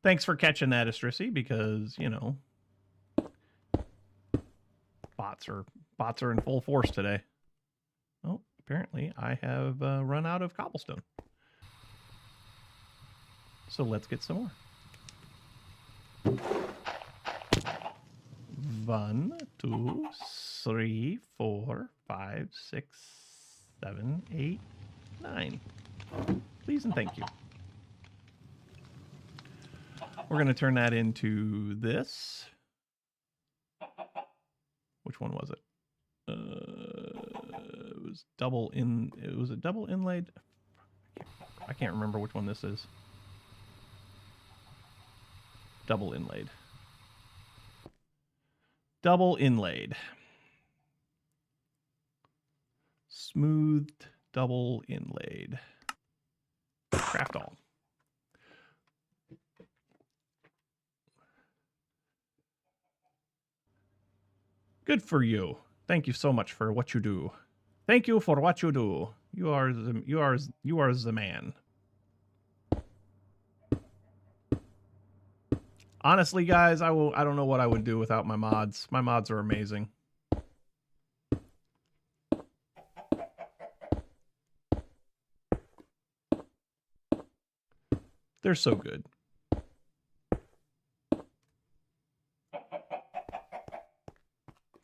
Thanks for catching that, Astrisi, because, you know, bots are in full force today. Oh, apparently I have run out of cobblestone. So let's get some more. 1, 2, 3, 4, 5, 6, 7, 8, 9. Please and thank you. We're going to turn that into this. Which one was it? It was double in. It was a double inlaid. I can't remember which one this is. Double inlaid. Double inlaid. Smoothed double inlaid. Craft all. Good for you. Thank you so much for what you do. Thank you for what you do. You are the man. Honestly, guys, I don't know what I would do without my mods. My mods are amazing. They're so good.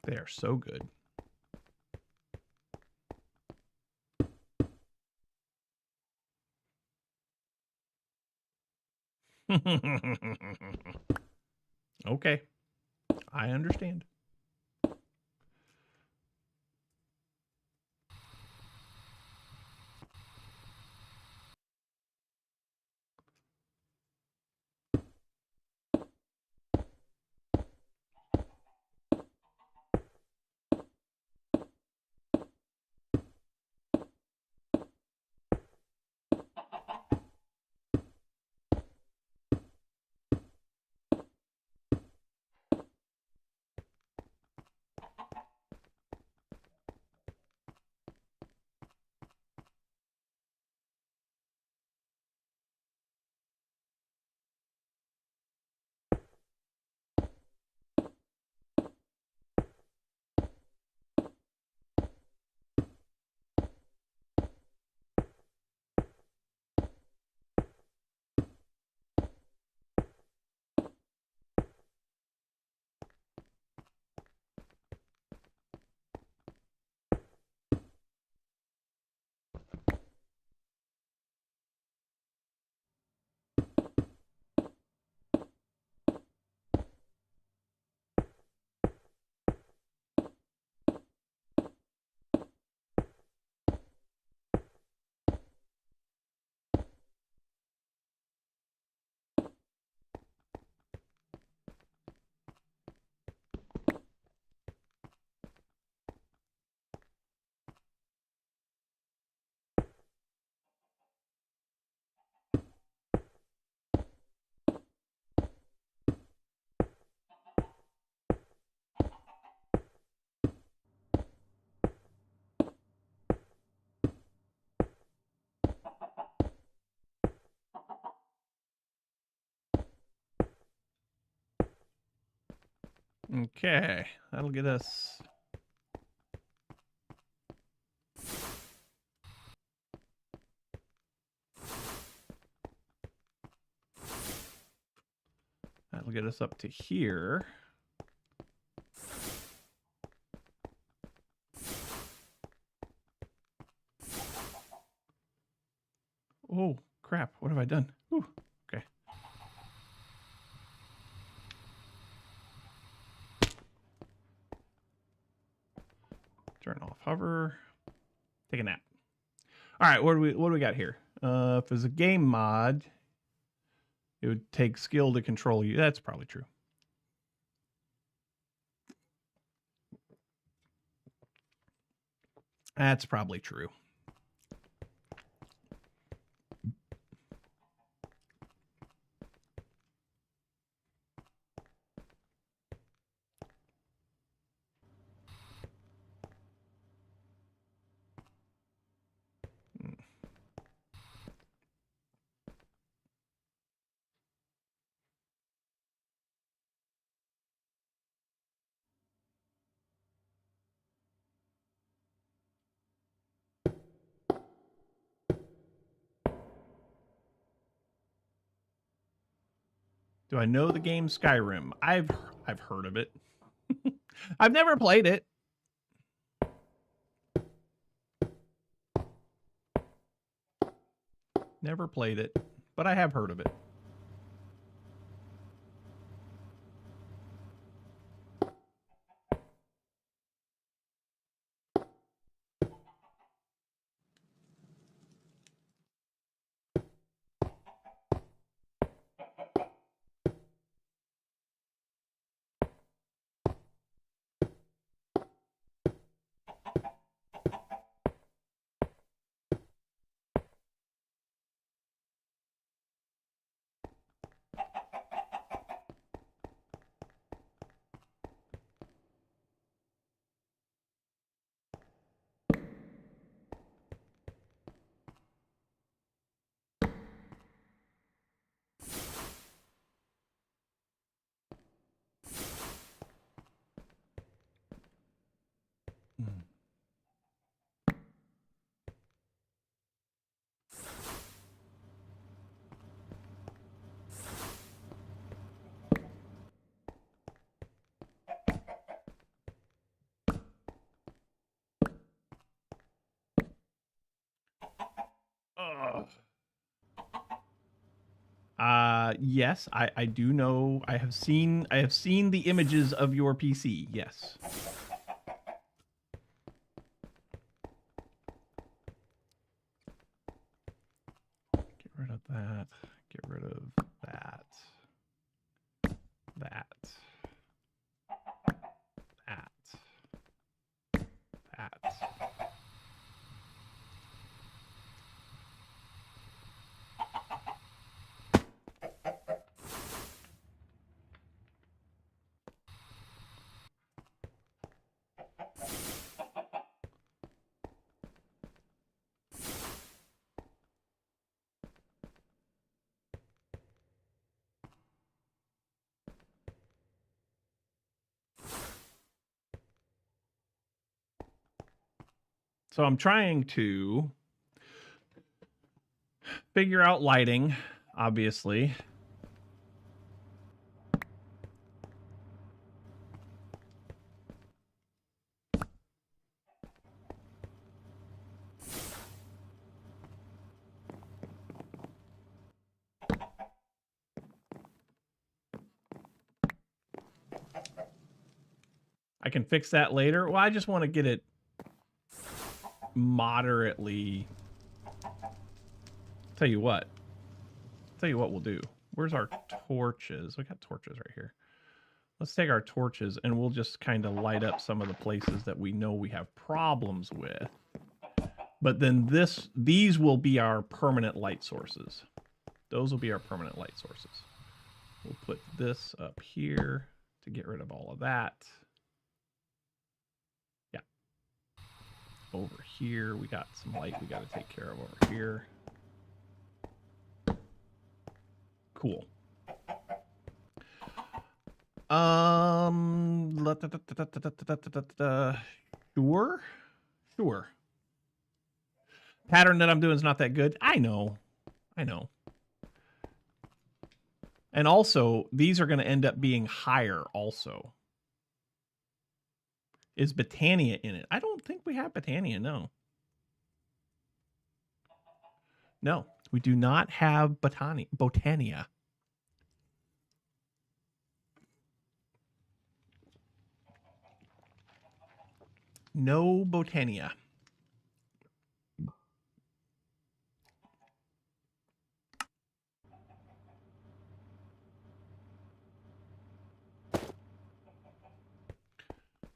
They are so good. Okay. I understand. Okay, that'll get us. That'll get us up to here. Oh, crap. What have I done? Whew. Okay. Turn off hover. Take a nap. All right, what do we got here? If it's a game mod, it would take skill to control you. That's probably true. That's probably true. Do I know the game Skyrim? I've heard of it. I've never played it. Never played it, but I have heard of it. Yes, I do know. I have seen the images of your PC. Yes. Get rid of that. Get rid of that. That. That. That. So I'm trying to figure out lighting, obviously. I can fix that later. Well, I just want to get it moderately. Tell you what we'll do. Where's our torches? We got torches right here. Let's take our torches and we'll just kind of light up some of the places that we know we have problems with. But then these will be our permanent light sources. Those will be our permanent light sources. We'll put this up here to get rid of all of that. Yeah. Over here, we got some light we got to take care of over here. Cool. Sure. Pattern that I'm doing is not that good. I know. And also, these are going to end up being higher also. Is Botania in it? I don't think we have Botania, no. No, we do not have Botania. No Botania.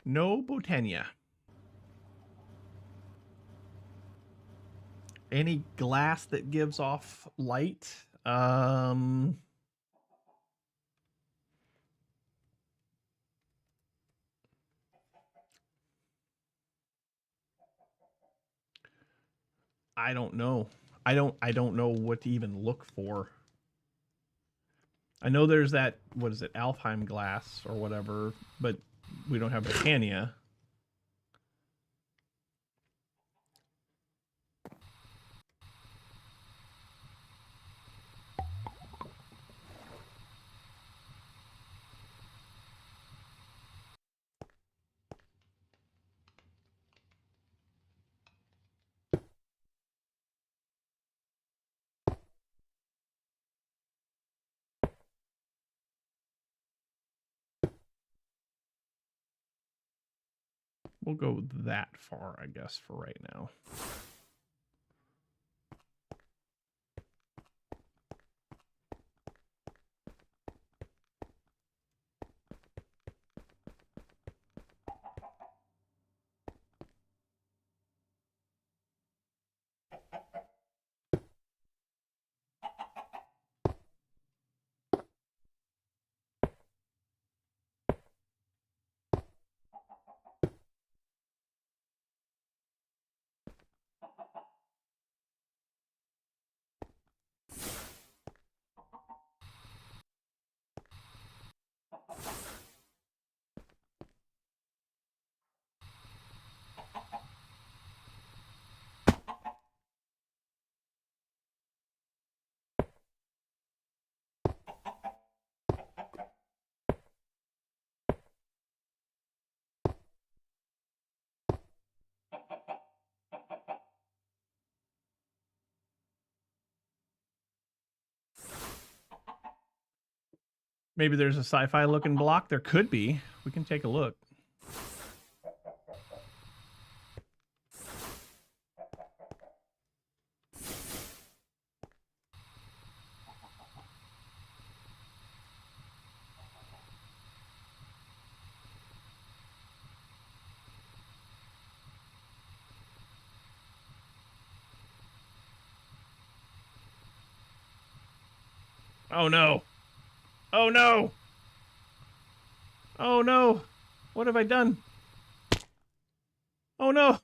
No Botania. Any glass that gives off light. I don't know. I don't know what to even look for. I know there's that, what is it, Alfheim glass or whatever, but we don't have Britannia. We'll go that far, I guess, for right now. Maybe there's a sci-fi looking block. There could be. We can take a look. Oh no. Oh no. Oh no. What have I done? Oh no.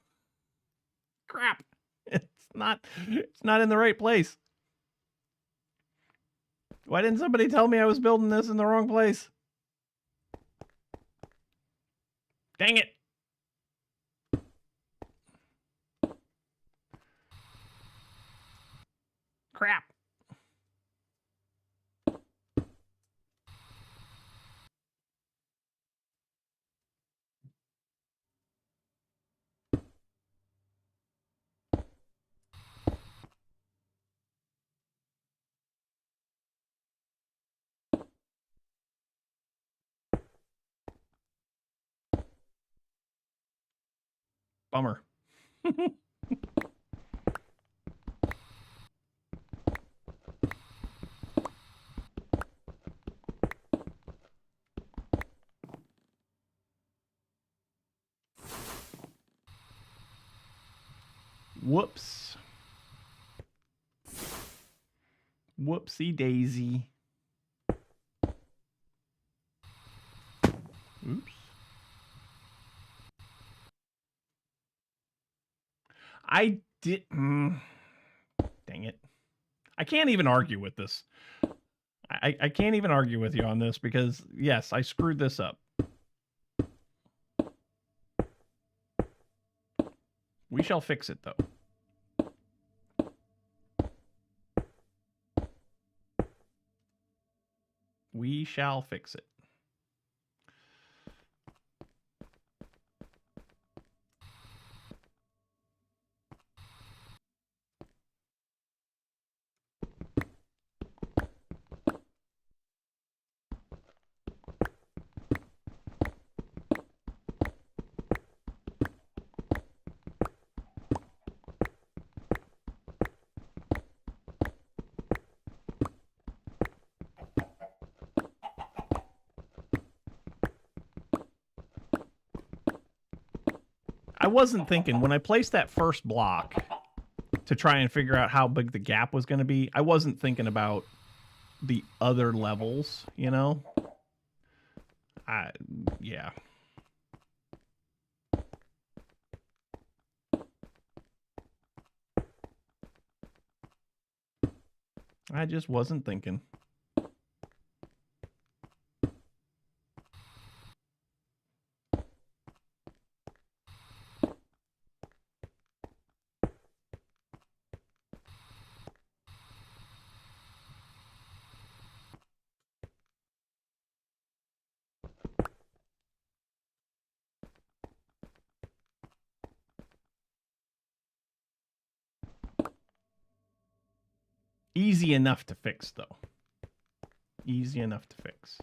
Crap. It's not in the right place. Why didn't somebody tell me I was building this in the wrong place? Dang it. Crap. Bummer. Whoops. Whoopsie daisy. Oops. I did. Dang it. I can't even argue with this. I can't even argue with you on this because, yes, I screwed this up. We shall fix it, though. We shall fix it. I wasn't thinking when I placed that first block to try and figure out how big the gap was going to be. I wasn't thinking about the other levels, you know? Yeah. I just wasn't thinking. Easy enough to fix, though. Easy enough to fix.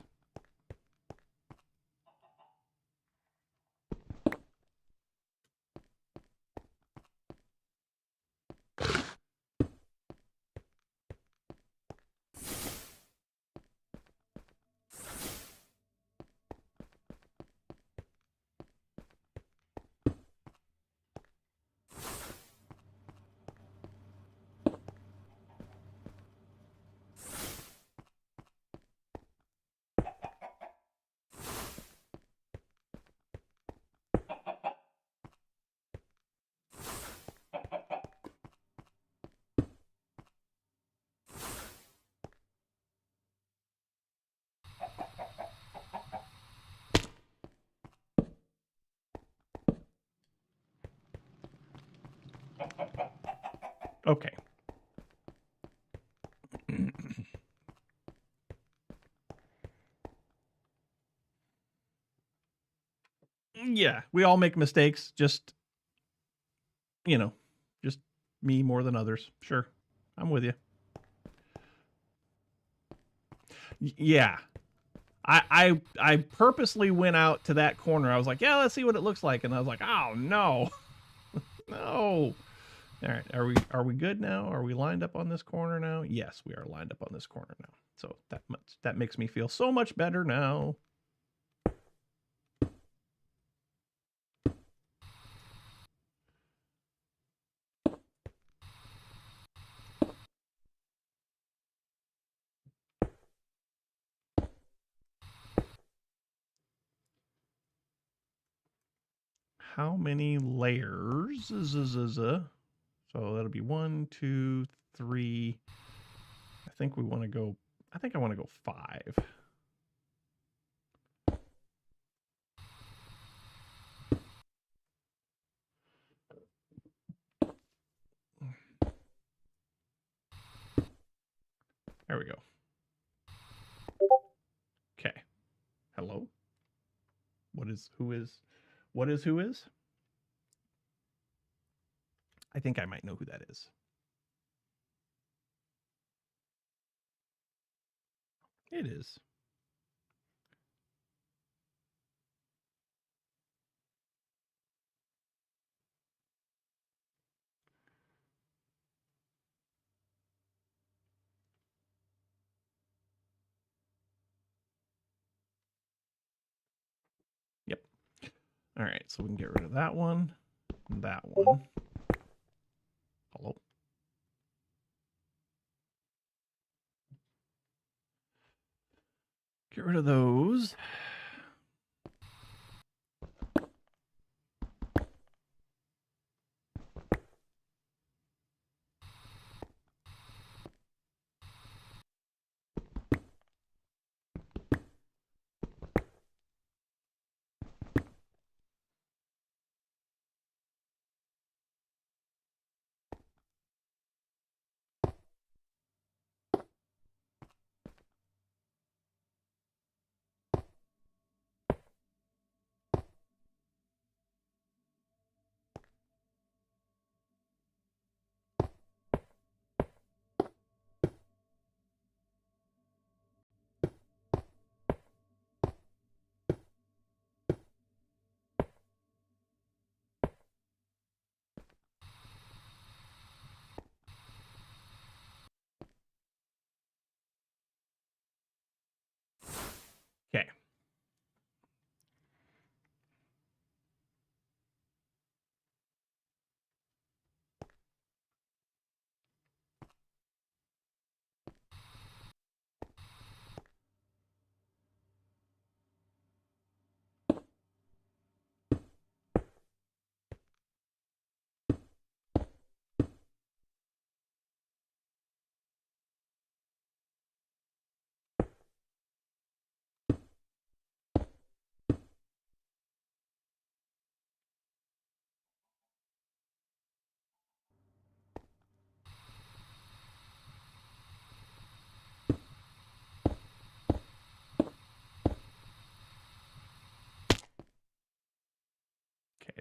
Okay. Yeah, we all make mistakes. Just, you know, just me more than others. Sure. I'm with you. Yeah. I purposely went out to that corner. I was like, yeah, let's see what it looks like. And I was like, oh no. No. All right. Are we good now? Are we lined up on this corner now? Yes, we are lined up on this corner now. So that makes me feel so much better now. How many layers? So that'll be 1, 2, 3. I think we want to go. I think I want to go 5. There we go. Okay. Hello. What is who is? What is who is? I think I might know who that is. It is. Yep. All right. So we can get rid of that one. That one. Hello. Get rid of those.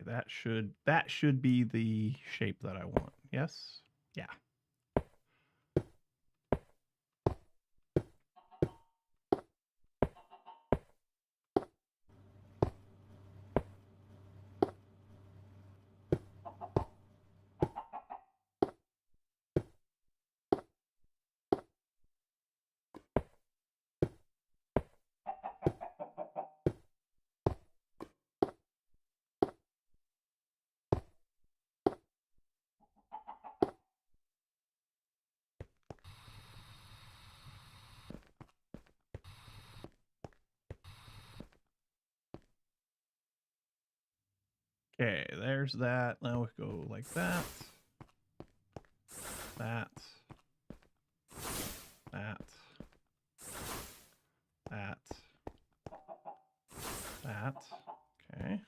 that should be the shape that I want. Yes? Yeah. Okay, there's that. Now we go like that. That. That. That. That. Okay.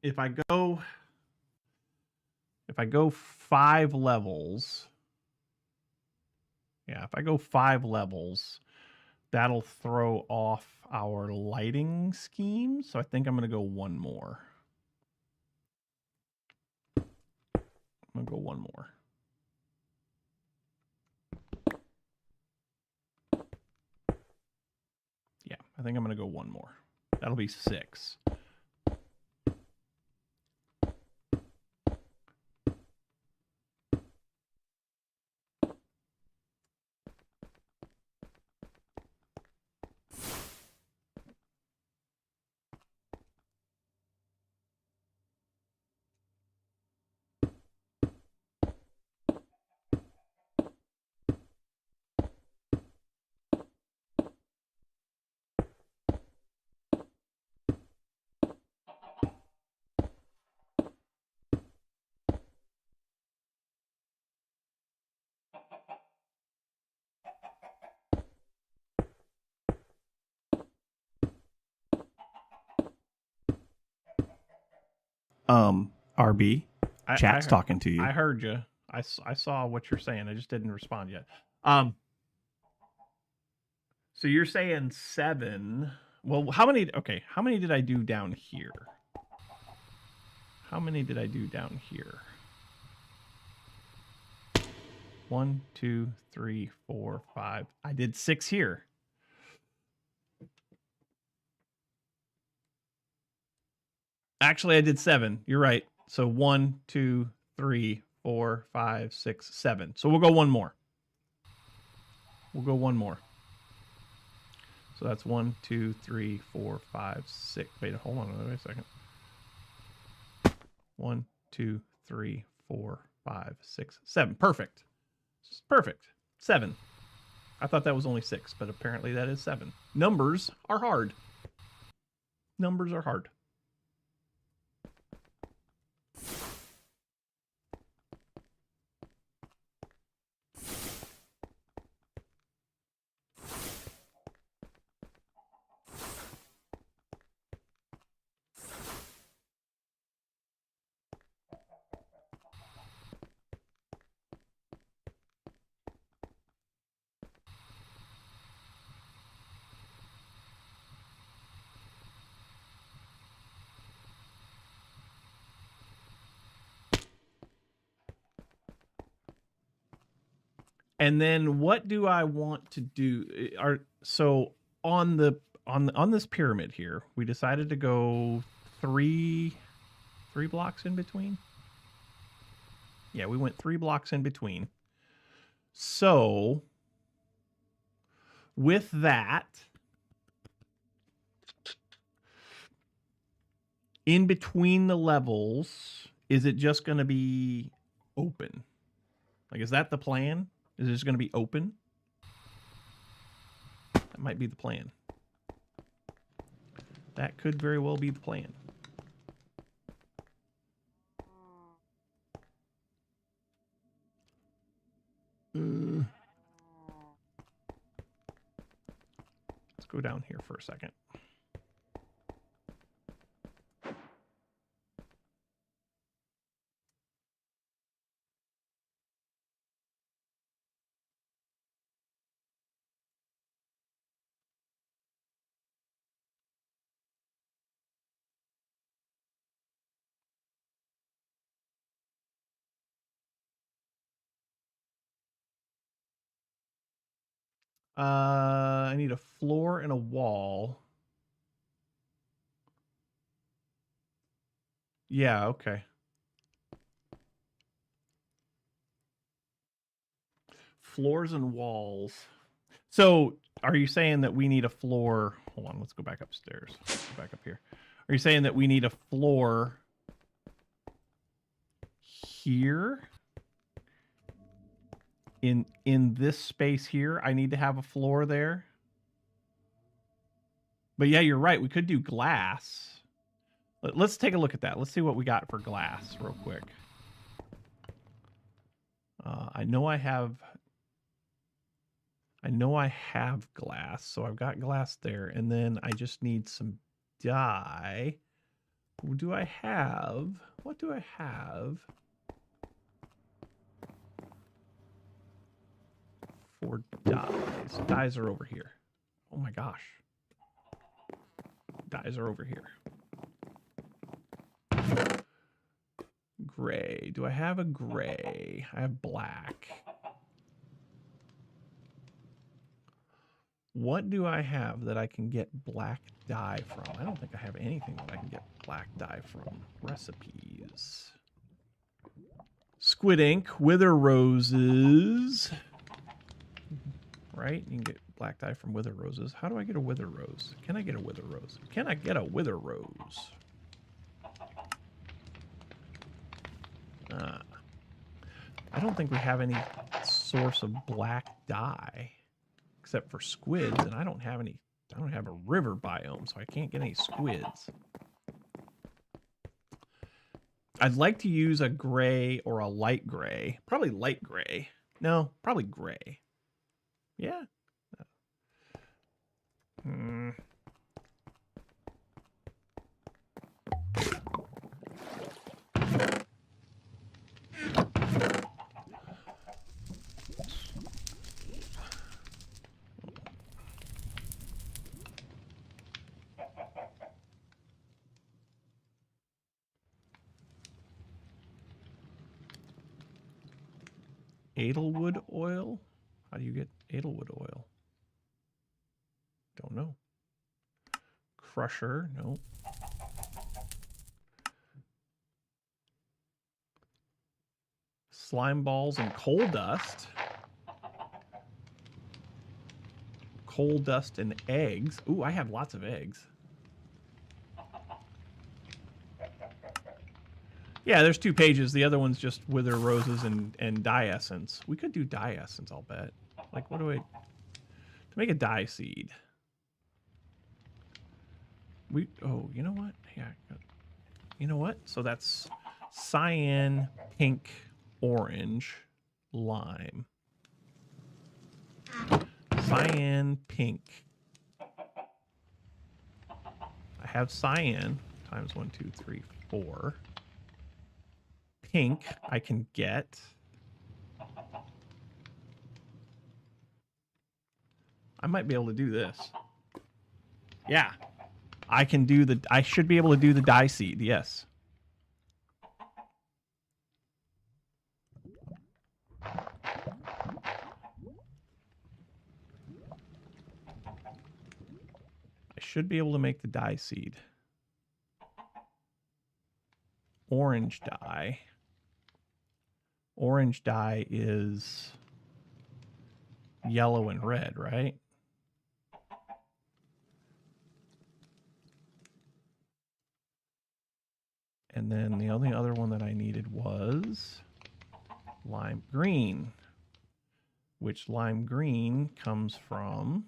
If I go 5 levels, yeah, if I go 5 levels, that'll throw off our lighting scheme. So I think I'm going to go one more. I'm going to go one more. Yeah, I think I'm going to go one more. That'll be 6. RB, chat's talking to you. I heard you. I saw what you're saying. I just didn't respond yet. So you're saying 7. Well, how many? Okay, how many did I do down here? How many did I do down here? 1, 2, 3, 4, 5. I did 6 here. Actually, I did 7. You're right. So 1, 2, 3, 4, 5, 6, 7. So we'll go one more. We'll go one more. So that's 1, 2, 3, 4, 5, 6. Wait, hold on. Wait a second. 1, 2, 3, 4, 5, 6, 7. Perfect. Perfect. 7. I thought that was only 6, but apparently that is 7. Numbers are hard. Numbers are hard. And then what do I want to do? So on this pyramid here, we decided to go 3 blocks in between. Yeah, we went 3 blocks in between. So with that, in between the levels, is it just going to be open? Like, is that the plan? Is it just going to be open? That might be the plan. That could very well be the plan. Let's go down here for a second. I need a floor and a wall. Yeah, okay. Floors and walls. So, are you saying that we need a floor? Hold on, let's go back upstairs. Let's go back up here. Are you saying that we need a floor here? In this space here, I need to have a floor there? But yeah, you're right. We could do glass. Let's take a look at that. Let's see what we got for glass real quick. I know I have glass, so I've got glass there, and then I just need some dye. What do I have? What do I have for dyes? Dyes are over here. Oh my gosh. Dyes are over here. Gray. Do I have a gray? I have black. What do I have that I can get black dye from? I don't think I have anything that I can get black dye from. Recipes. Squid ink, wither roses. Right? You can get black dye from wither roses. How do I get a wither rose? Can I get a wither rose? Can I get a wither rose? I don't think we have any source of black dye except for squids, and I don't have a river biome, so I can't get any squids. I'd like to use a gray or a light gray. Probably light gray. No, probably gray. Yeah. Edelwood oil? How do you get Edelwood oil? Don't know. Crusher, no. Slime balls and coal dust. Coal dust and eggs. Ooh, I have lots of eggs. Yeah, there's 2 pages. The other one's just wither roses and dye essence. We could do dye essence, I'll bet. Like, what do I... To make a dye seed. Oh, you know what? Yeah. You know what? So that's cyan, pink, orange, lime. Cyan, pink. I have cyan times 1, 2, 3, 4. Pink I can get. I might be able to do this. Yeah. I should be able to do the dye seed, yes. I should be able to make the dye seed. Orange dye. Orange dye is yellow and red, right? And then the only other one that I needed was lime green, which lime green comes from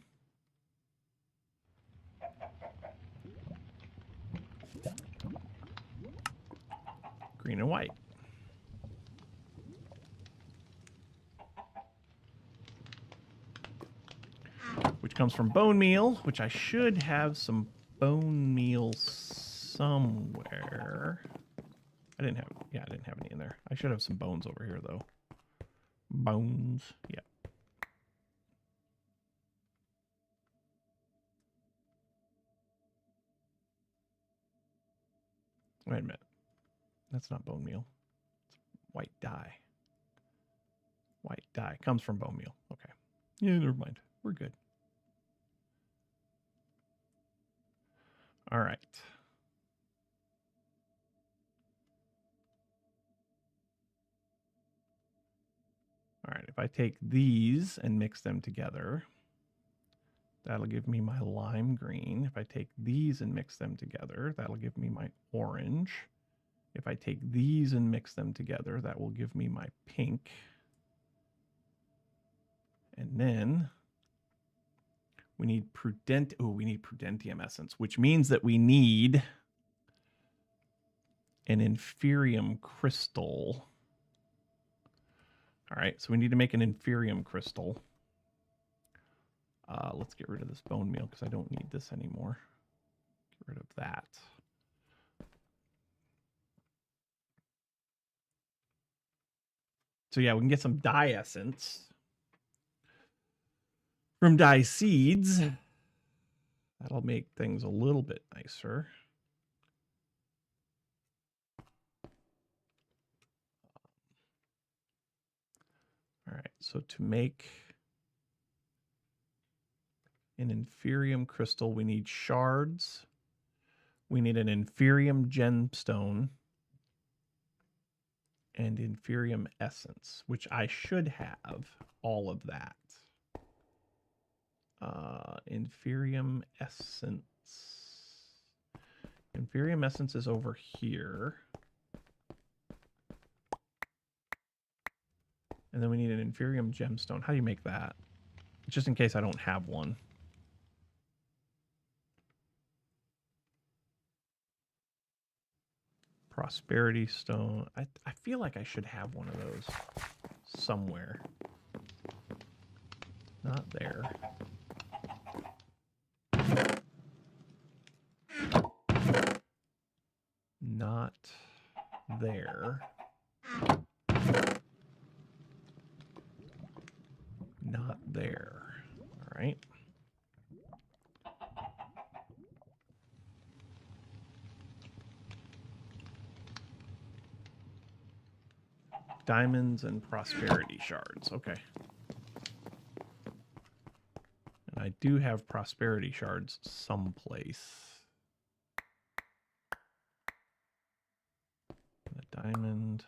green and white. Which comes from bone meal, which I should have some bone meal somewhere. I didn't have any in there. I should have some bones over here, though. Bones, yeah. Wait a minute. That's not bone meal. It's white dye. White dye comes from bone meal. Okay. Yeah, never mind. We're good. All right. All right, if I take these and mix them together, that'll give me my lime green. If I take these and mix them together, that'll give me my orange. If I take these and mix them together, that will give me my pink. And then we need prudentium essence, which means that we need an inferium crystal. All right, so we need to make an inferium crystal. Let's get rid of this bone meal because I don't need this anymore. Get rid of that. So yeah, we can get some dye essence from dye seeds. That'll make things a little bit nicer. All right, so to make an inferium crystal, we need shards. We need an inferium gemstone and inferium essence, which I should have all of that. Inferium essence. Inferium essence is over here. And then we need an inferium gemstone. How do you make that? Just in case I don't have one. Prosperity stone. I feel like I should have one of those somewhere. Not there. Not there. Not there. All right. Diamonds and prosperity shards. Okay. And I do have prosperity shards someplace. A diamond.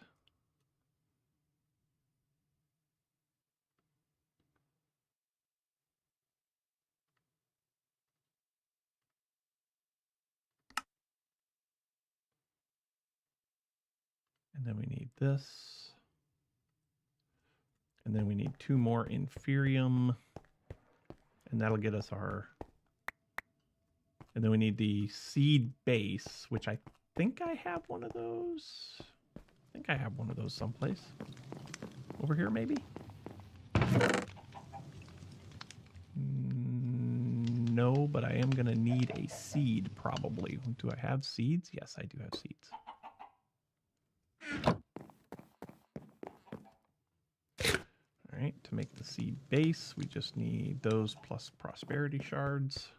And then we need this. And then we need 2 more inferium. And that'll get us our... And then we need the seed base, which I think I have one of those. I think I have one of those someplace. Over here, maybe? No, but I am going to need a seed, probably. Do I have seeds? Yes, I do have seeds. All right, to make the seed base, we just need those plus prosperity shards.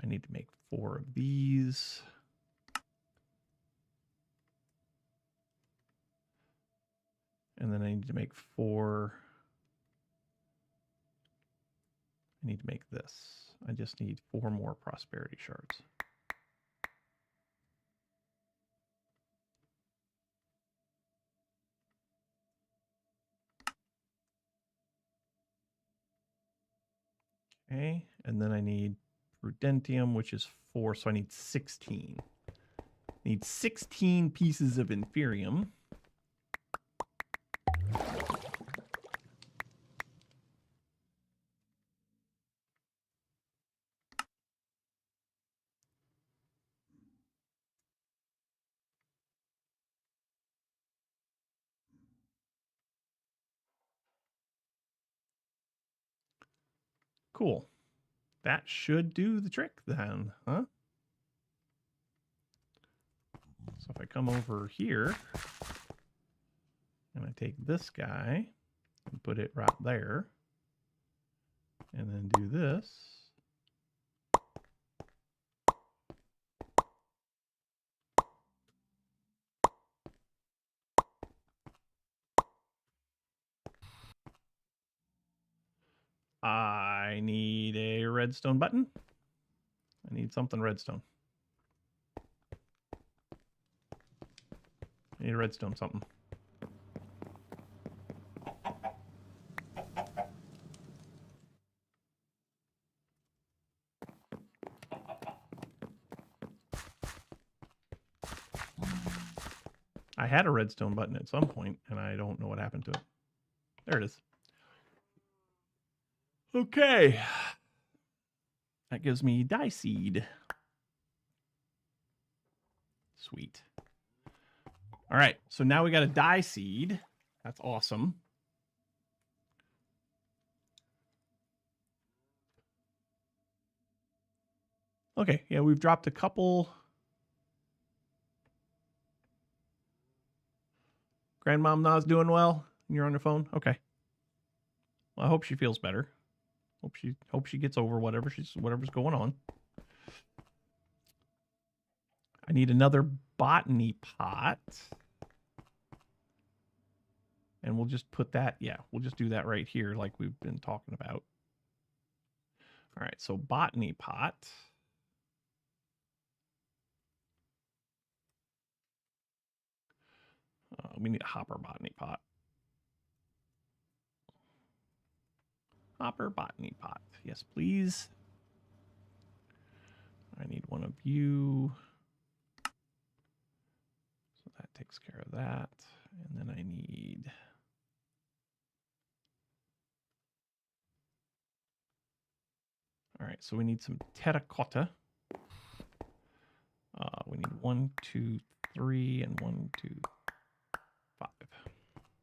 I need to make 4 of these. And then I need to make 4. I need to make this. I just need 4 more prosperity shards. Okay, and then I need prudentium, which is 4, so I need 16. I need 16 pieces of inferium. Cool. That should do the trick then, huh? So if I come over here and I take this guy and put it right there, And then do this. I need a redstone button. I need something redstone. I need a redstone something. I had a redstone button at some point, and I don't know what happened to it. There it is. Okay. That gives me dye seed. Sweet. All right, so now we got a dye seed. That's awesome. Okay, yeah, we've dropped a couple. Grandmom Na's doing well. You're on your phone? Okay. Well, I hope she feels better. Hope she gets over whatever's going on. I need another botany pot. And we'll just put that, yeah, we'll just do that right here like we've been talking about. All right, so botany pot. We need a hopper botany pot. Hopper botany pot. Yes, please. I need one of you. So that takes care of that. And then I need... All right, so we need some terracotta. We need 1, 2, 3, and 1, 2, 5.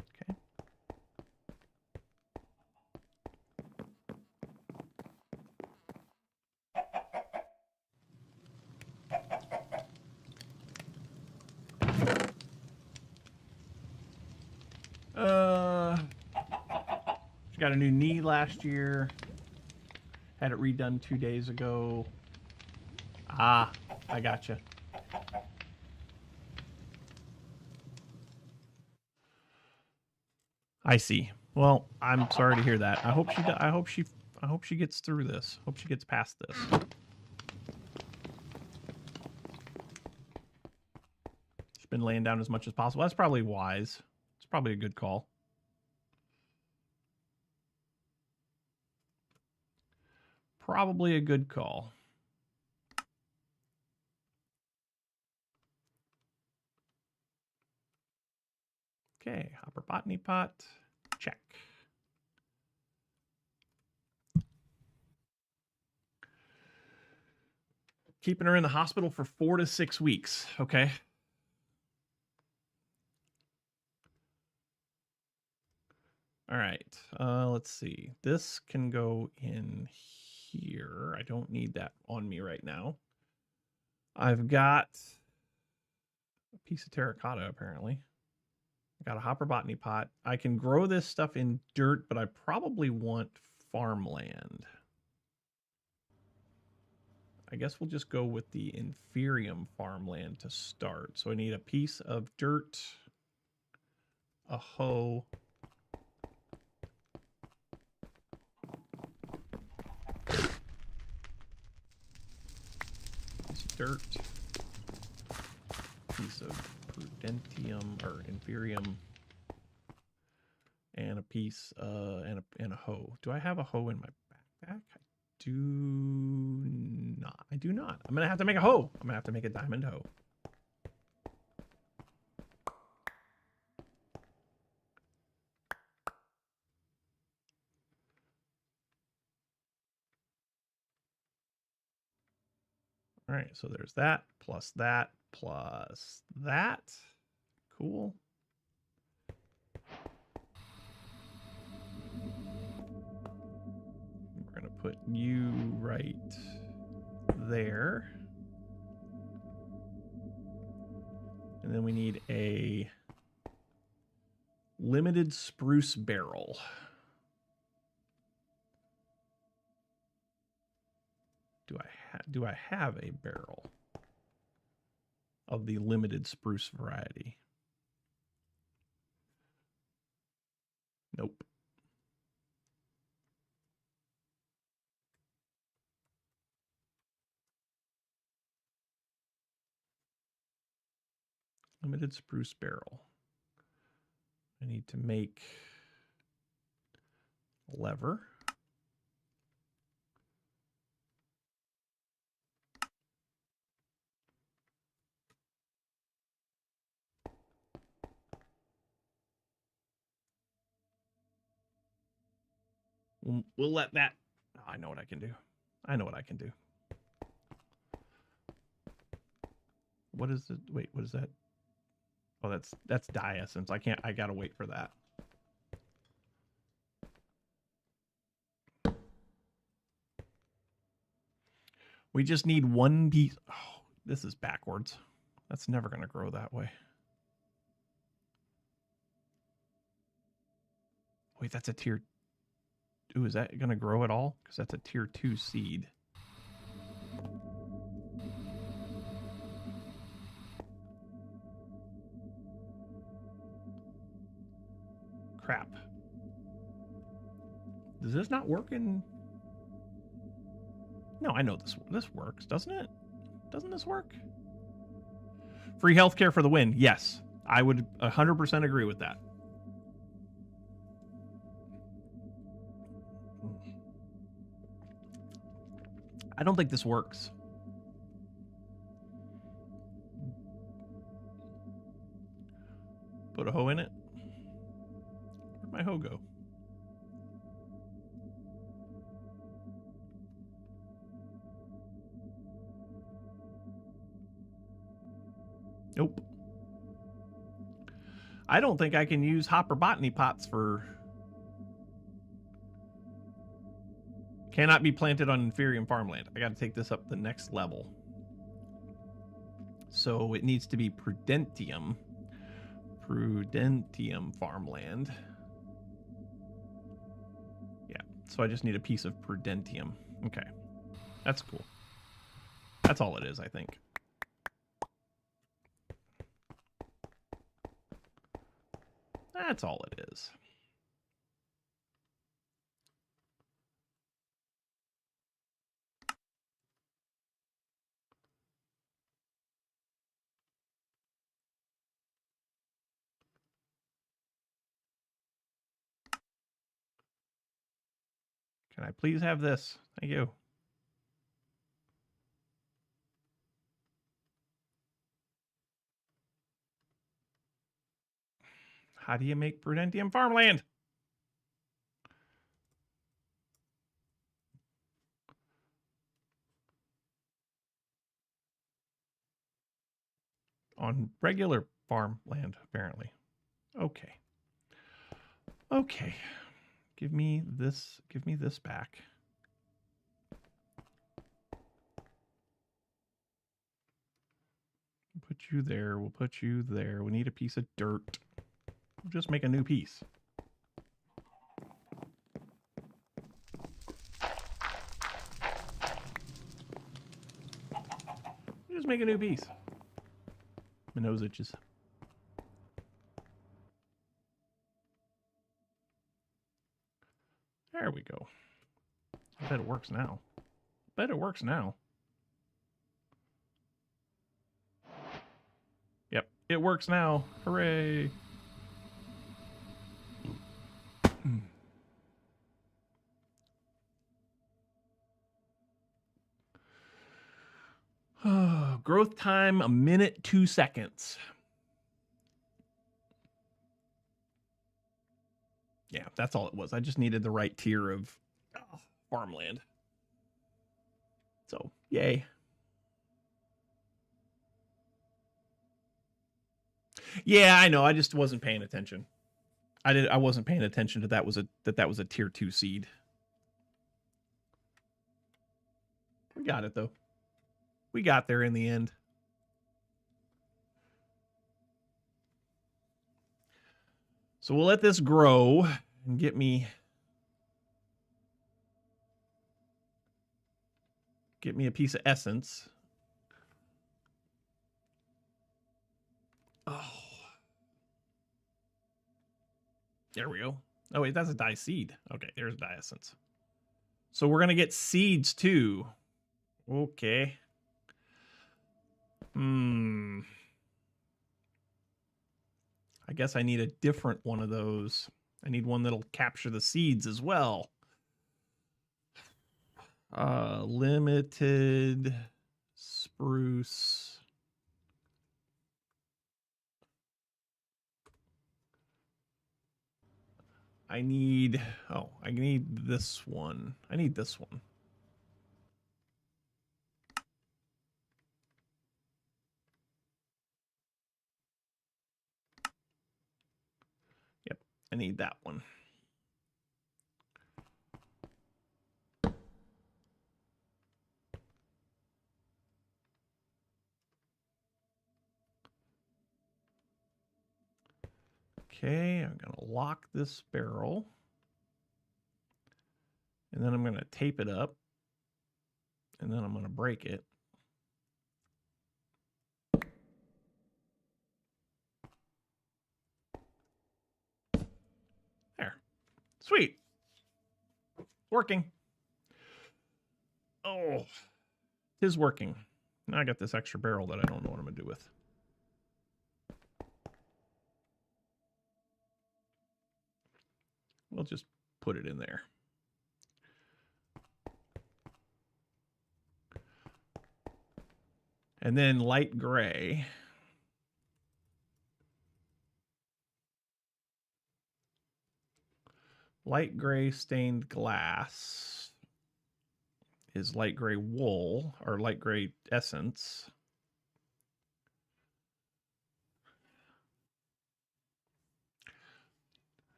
Okay. She got a new knee last year. Had it redone 2 days ago. Ah, I gotcha. I see. Well, I'm sorry to hear that. I hope she gets through this. Hope she gets past this. She's been laying down as much as possible. That's probably wise. It's probably a good call. Probably a good call. Okay, hopper botany pot. Check. Keeping her in the hospital for 4 to 6 weeks. Okay. All right. Let's see. This can go in here. I don't need that on me right now. I've got a piece of terracotta, apparently. I got a hopper botany pot. I can grow this stuff in dirt, but I probably want farmland. I guess we'll just go with the inferium farmland to start. So I need a piece of dirt, a hoe, piece of dirt, piece of prudentium or inferium, and a piece and a hoe. Do I have a hoe in my backpack? I do not. I do not. I'm gonna have to make a hoe. I'm gonna have to make a diamond hoe. All right, so there's that, plus that, plus that. Cool. We're going to put you right there. And then we need a limited spruce barrel. do I have a barrel of the limited spruce variety? Nope. Limited spruce barrel. I need to make a lever. We'll let that. Oh, I know what I can do. I know what I can do. What is it? Wait, what is that? Oh, that's dye essence. I gotta wait for that. We just need one piece. Oh, this is backwards. That's never gonna grow that way. Wait, that's a tier. Ooh, is that gonna grow at all? Because that's a tier 2 seed. Crap. Does this not work in... No, I know this works, doesn't it? Doesn't this work? Free healthcare for the win. Yes, I would 100% agree with that. I don't think this works. Put a hoe in it. Where'd my hoe go? Nope. I don't think I can use hopper botany pots for... Cannot be planted on inferior farmland. I got to take this up the next level. So it needs to be Prudentium. Prudentium farmland. Yeah, so I just need a piece of Prudentium. Okay, that's cool. That's all it is, I think. That's all it is. Can I please have this? Thank you. How do you make Prudentium farmland? On regular farmland, apparently. Okay. Okay. Give me this back. We'll put you there. We'll put you there. We need a piece of dirt. We'll just make a new piece. Just make a new piece. My nose itches. There we go. I bet it works now. I bet it works now. Yep, it works now. Hooray. Growth time, 1 minute, 2 seconds. Yeah, that's all it was. I just needed the right tier of farmland. So, yay. Yeah, I know. I just wasn't paying attention. I wasn't paying attention to that was a tier 2 seed. We got it though. We got there in the end. So we'll let this grow and get me get me a piece of essence. Oh. There we go. Oh, wait, that's a dye seed. Okay, there's dye essence. So we're going to get seeds too. Okay. I guess I need a different one of those. I need one that'll capture the seeds as well. Limited spruce. I need this one. I need this one. Yep, I need that one. Okay, I'm going to lock this barrel. And then I'm going to tape it up. And then I'm going to break it. There. Sweet. Working. Oh, it is working. Now I got this extra barrel that I don't know what I'm going to do with. We'll just put it in there. And then light gray. Light gray stained glass is light gray wool or light gray essence.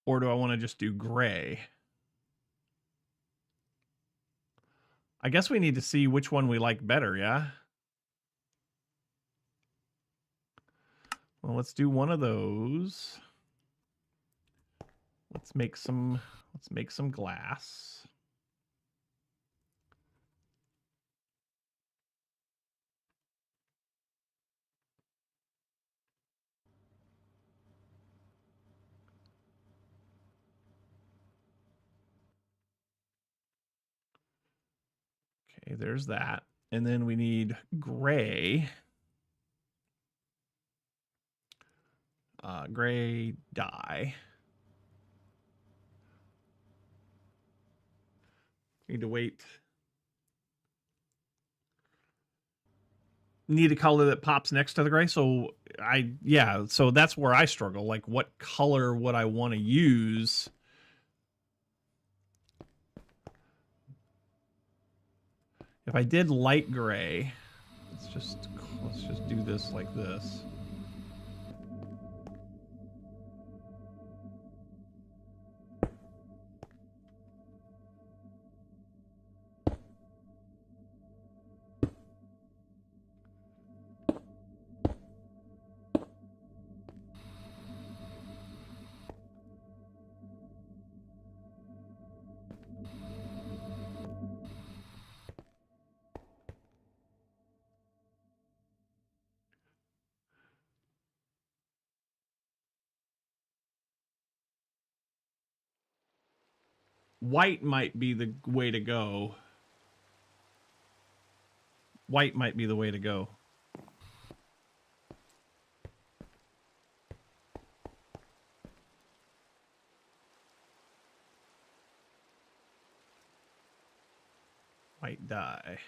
Or do I want to just do gray? I guess we need to see which one we like better, yeah? Well, let's do one of those. Let's make some glass. Okay, there's that. And then we need gray. Gray dye. Need to wait. Need a color that pops next to the gray. So so that's where I struggle. Like, what color would I want to use? If I did light gray, let's just do this like this. White might be the way to go. White might be the way to go. White dye.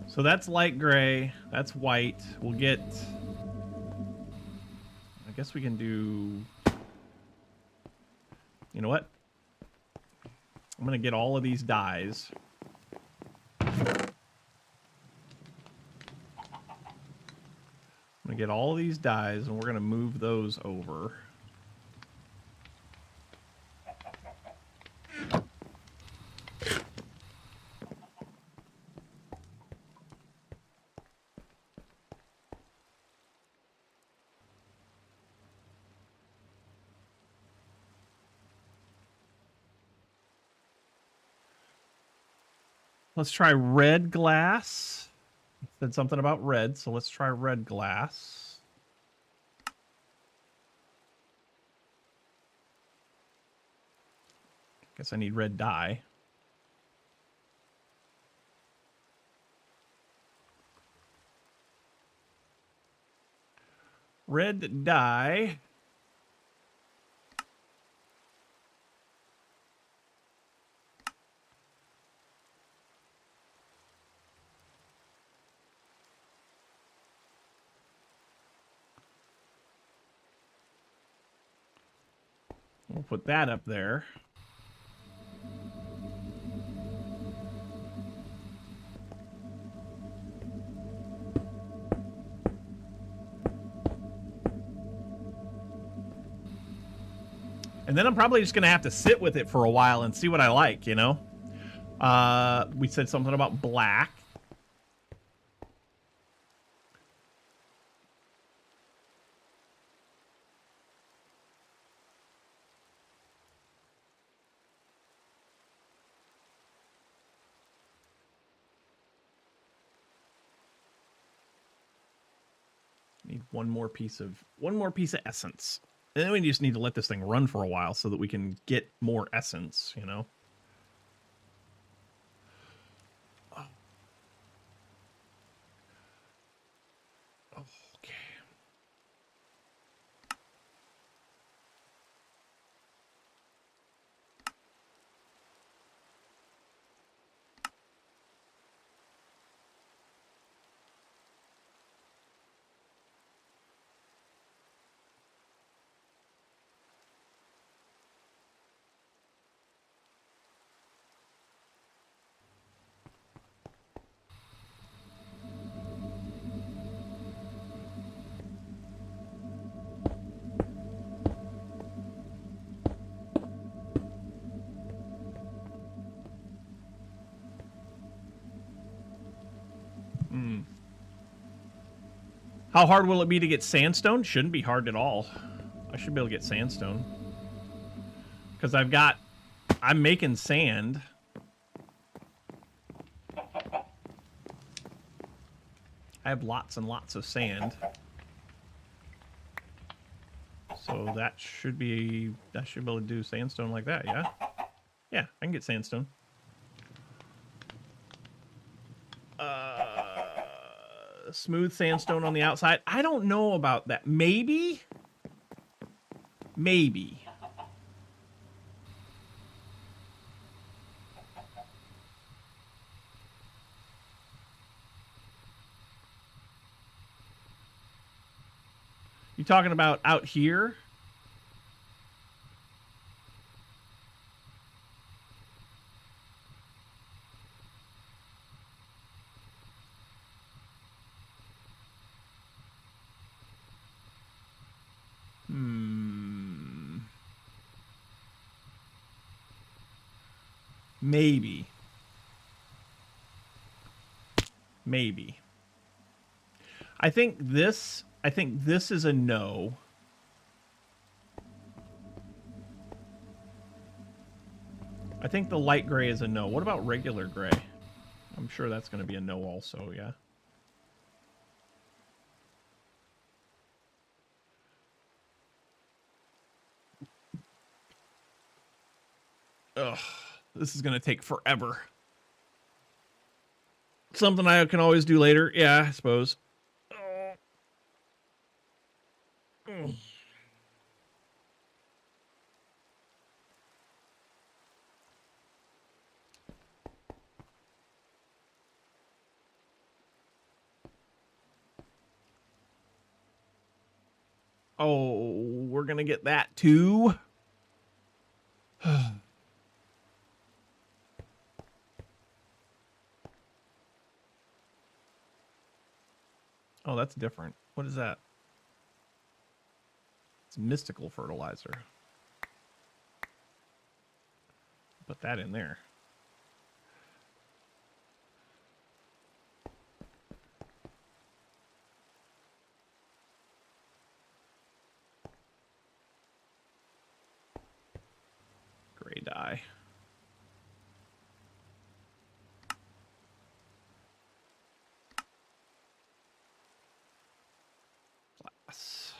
So that's light gray. That's white. We'll get... I guess we can do... You know what? I'm going to get all of these dyes. I'm going to get all of these dyes, and we're going to move those over. Let's try red glass. It said something about red, so let's try red glass. Guess I need red dye. Red dye. We'll put that up there. And then I'm probably just going to have to sit with it for a while and see what I like, you know? We said something about black. Need one more piece of essence. And then we just need to let this thing run for a while so that we can get more essence, you know? Okay. How hard will it be to get sandstone? Shouldn't be hard at all. I should be able to get sandstone. Because I'm making sand. I have lots and lots of sand. So that should be able to do sandstone like that, yeah? Yeah, I can get sandstone. Smooth sandstone on the outside. I don't know about that. Maybe. Maybe. You talking about out here? Maybe. Maybe. I think this is a no. I think the light gray is a no. What about regular gray? I'm sure that's going to be a no also, yeah. Ugh, this is going to take forever. Something I can always do later. Yeah, I suppose. Oh, we're going to get that too. Oh, that's different. What is that? It's mystical fertilizer. Put that in there. Gray dye. Glass.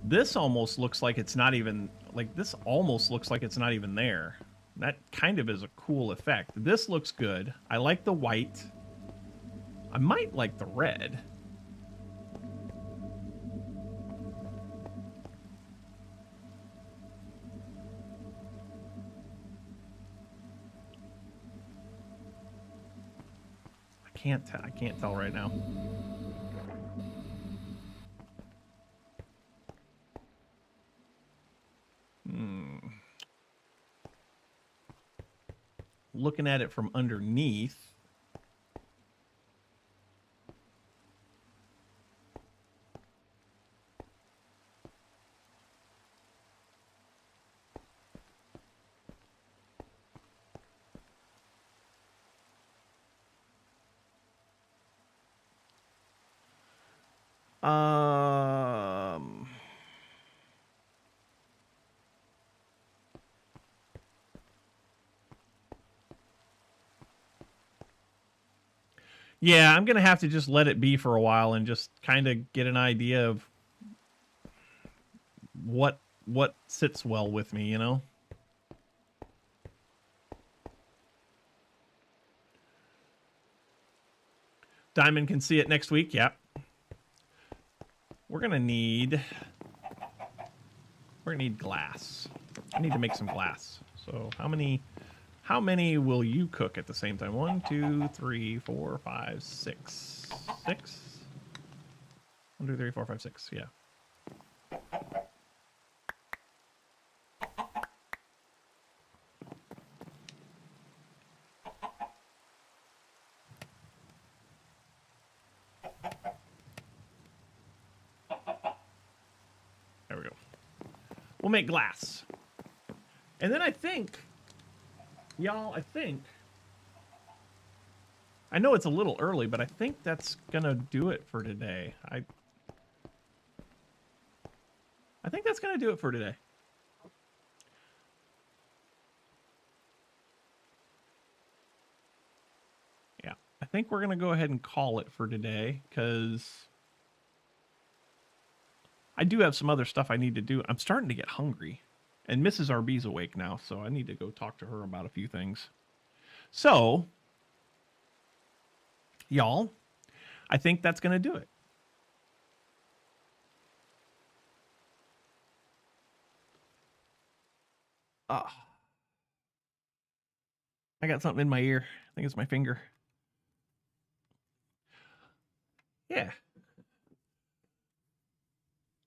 This almost looks like it's not even, like, this almost looks like it's not even there. That kind of is a cool effect. This looks good. I like the white. I might like the red. I can't tell right now. Looking at it from underneath. Yeah, I'm going to have to just let it be for a while and just kind of get an idea of what sits well with me, you know? Diamond can see it next week. Yep. We're going to need glass. I need to make some glass. So how many will you cook at the same time? 1, 2, 3, 4, 5, 6. 6? 1, 2, 3, 4, 5, 6. Yeah. There we go. We'll make glass. And then I think, y'all, I know it's a little early, but I think that's gonna do it for today. I think that's gonna do it for today. Yeah, I think we're gonna go ahead and call it for today because I do have some other stuff I need to do. I'm starting to get hungry, and Mrs. RB's awake now, so I need to go talk to her about a few things. So, y'all, I think that's going to do it. I got something in my ear. I think it's my finger. Yeah.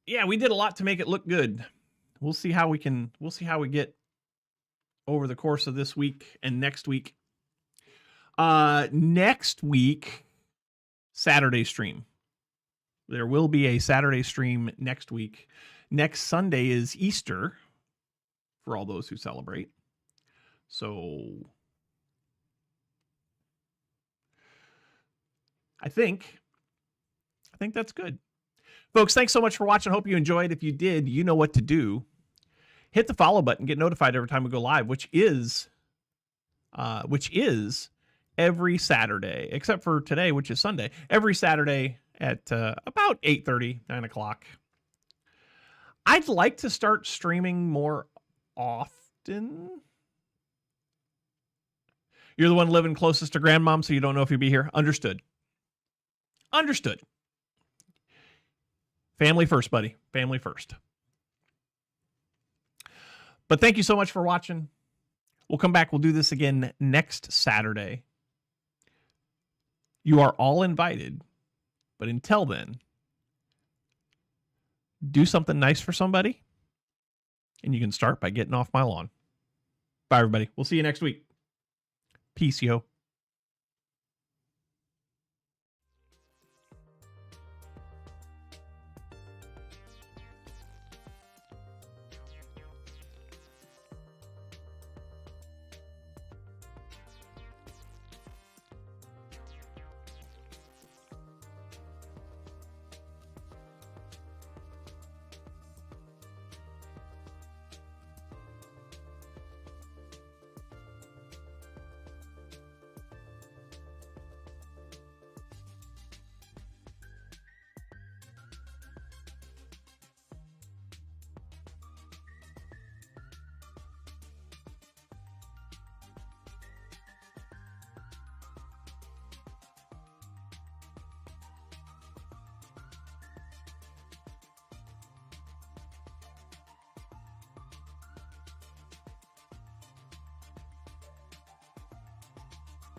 Yeah, we did a lot to make it look good. We'll see how we get over the course of this week and next week. Next week, Saturday stream. There will be a Saturday stream next week. Next Sunday is Easter for all those who celebrate. So I think that's good. Folks, thanks so much for watching. Hope you enjoyed. If you did, you know what to do. Hit the follow button, get notified every time we go live, which is every Saturday, except for today, which is Sunday. Every Saturday at about 8:30, 9 o'clock. I'd like to start streaming more often. You're the one living closest to grandmom, so you don't know if you'll be here. Understood. Understood. Family first, buddy. Family first. But thank you so much for watching. We'll come back. We'll do this again next Saturday. You are all invited. But until then, do something nice for somebody. And you can start by getting off my lawn. Bye, everybody. We'll see you next week. Peace, yo.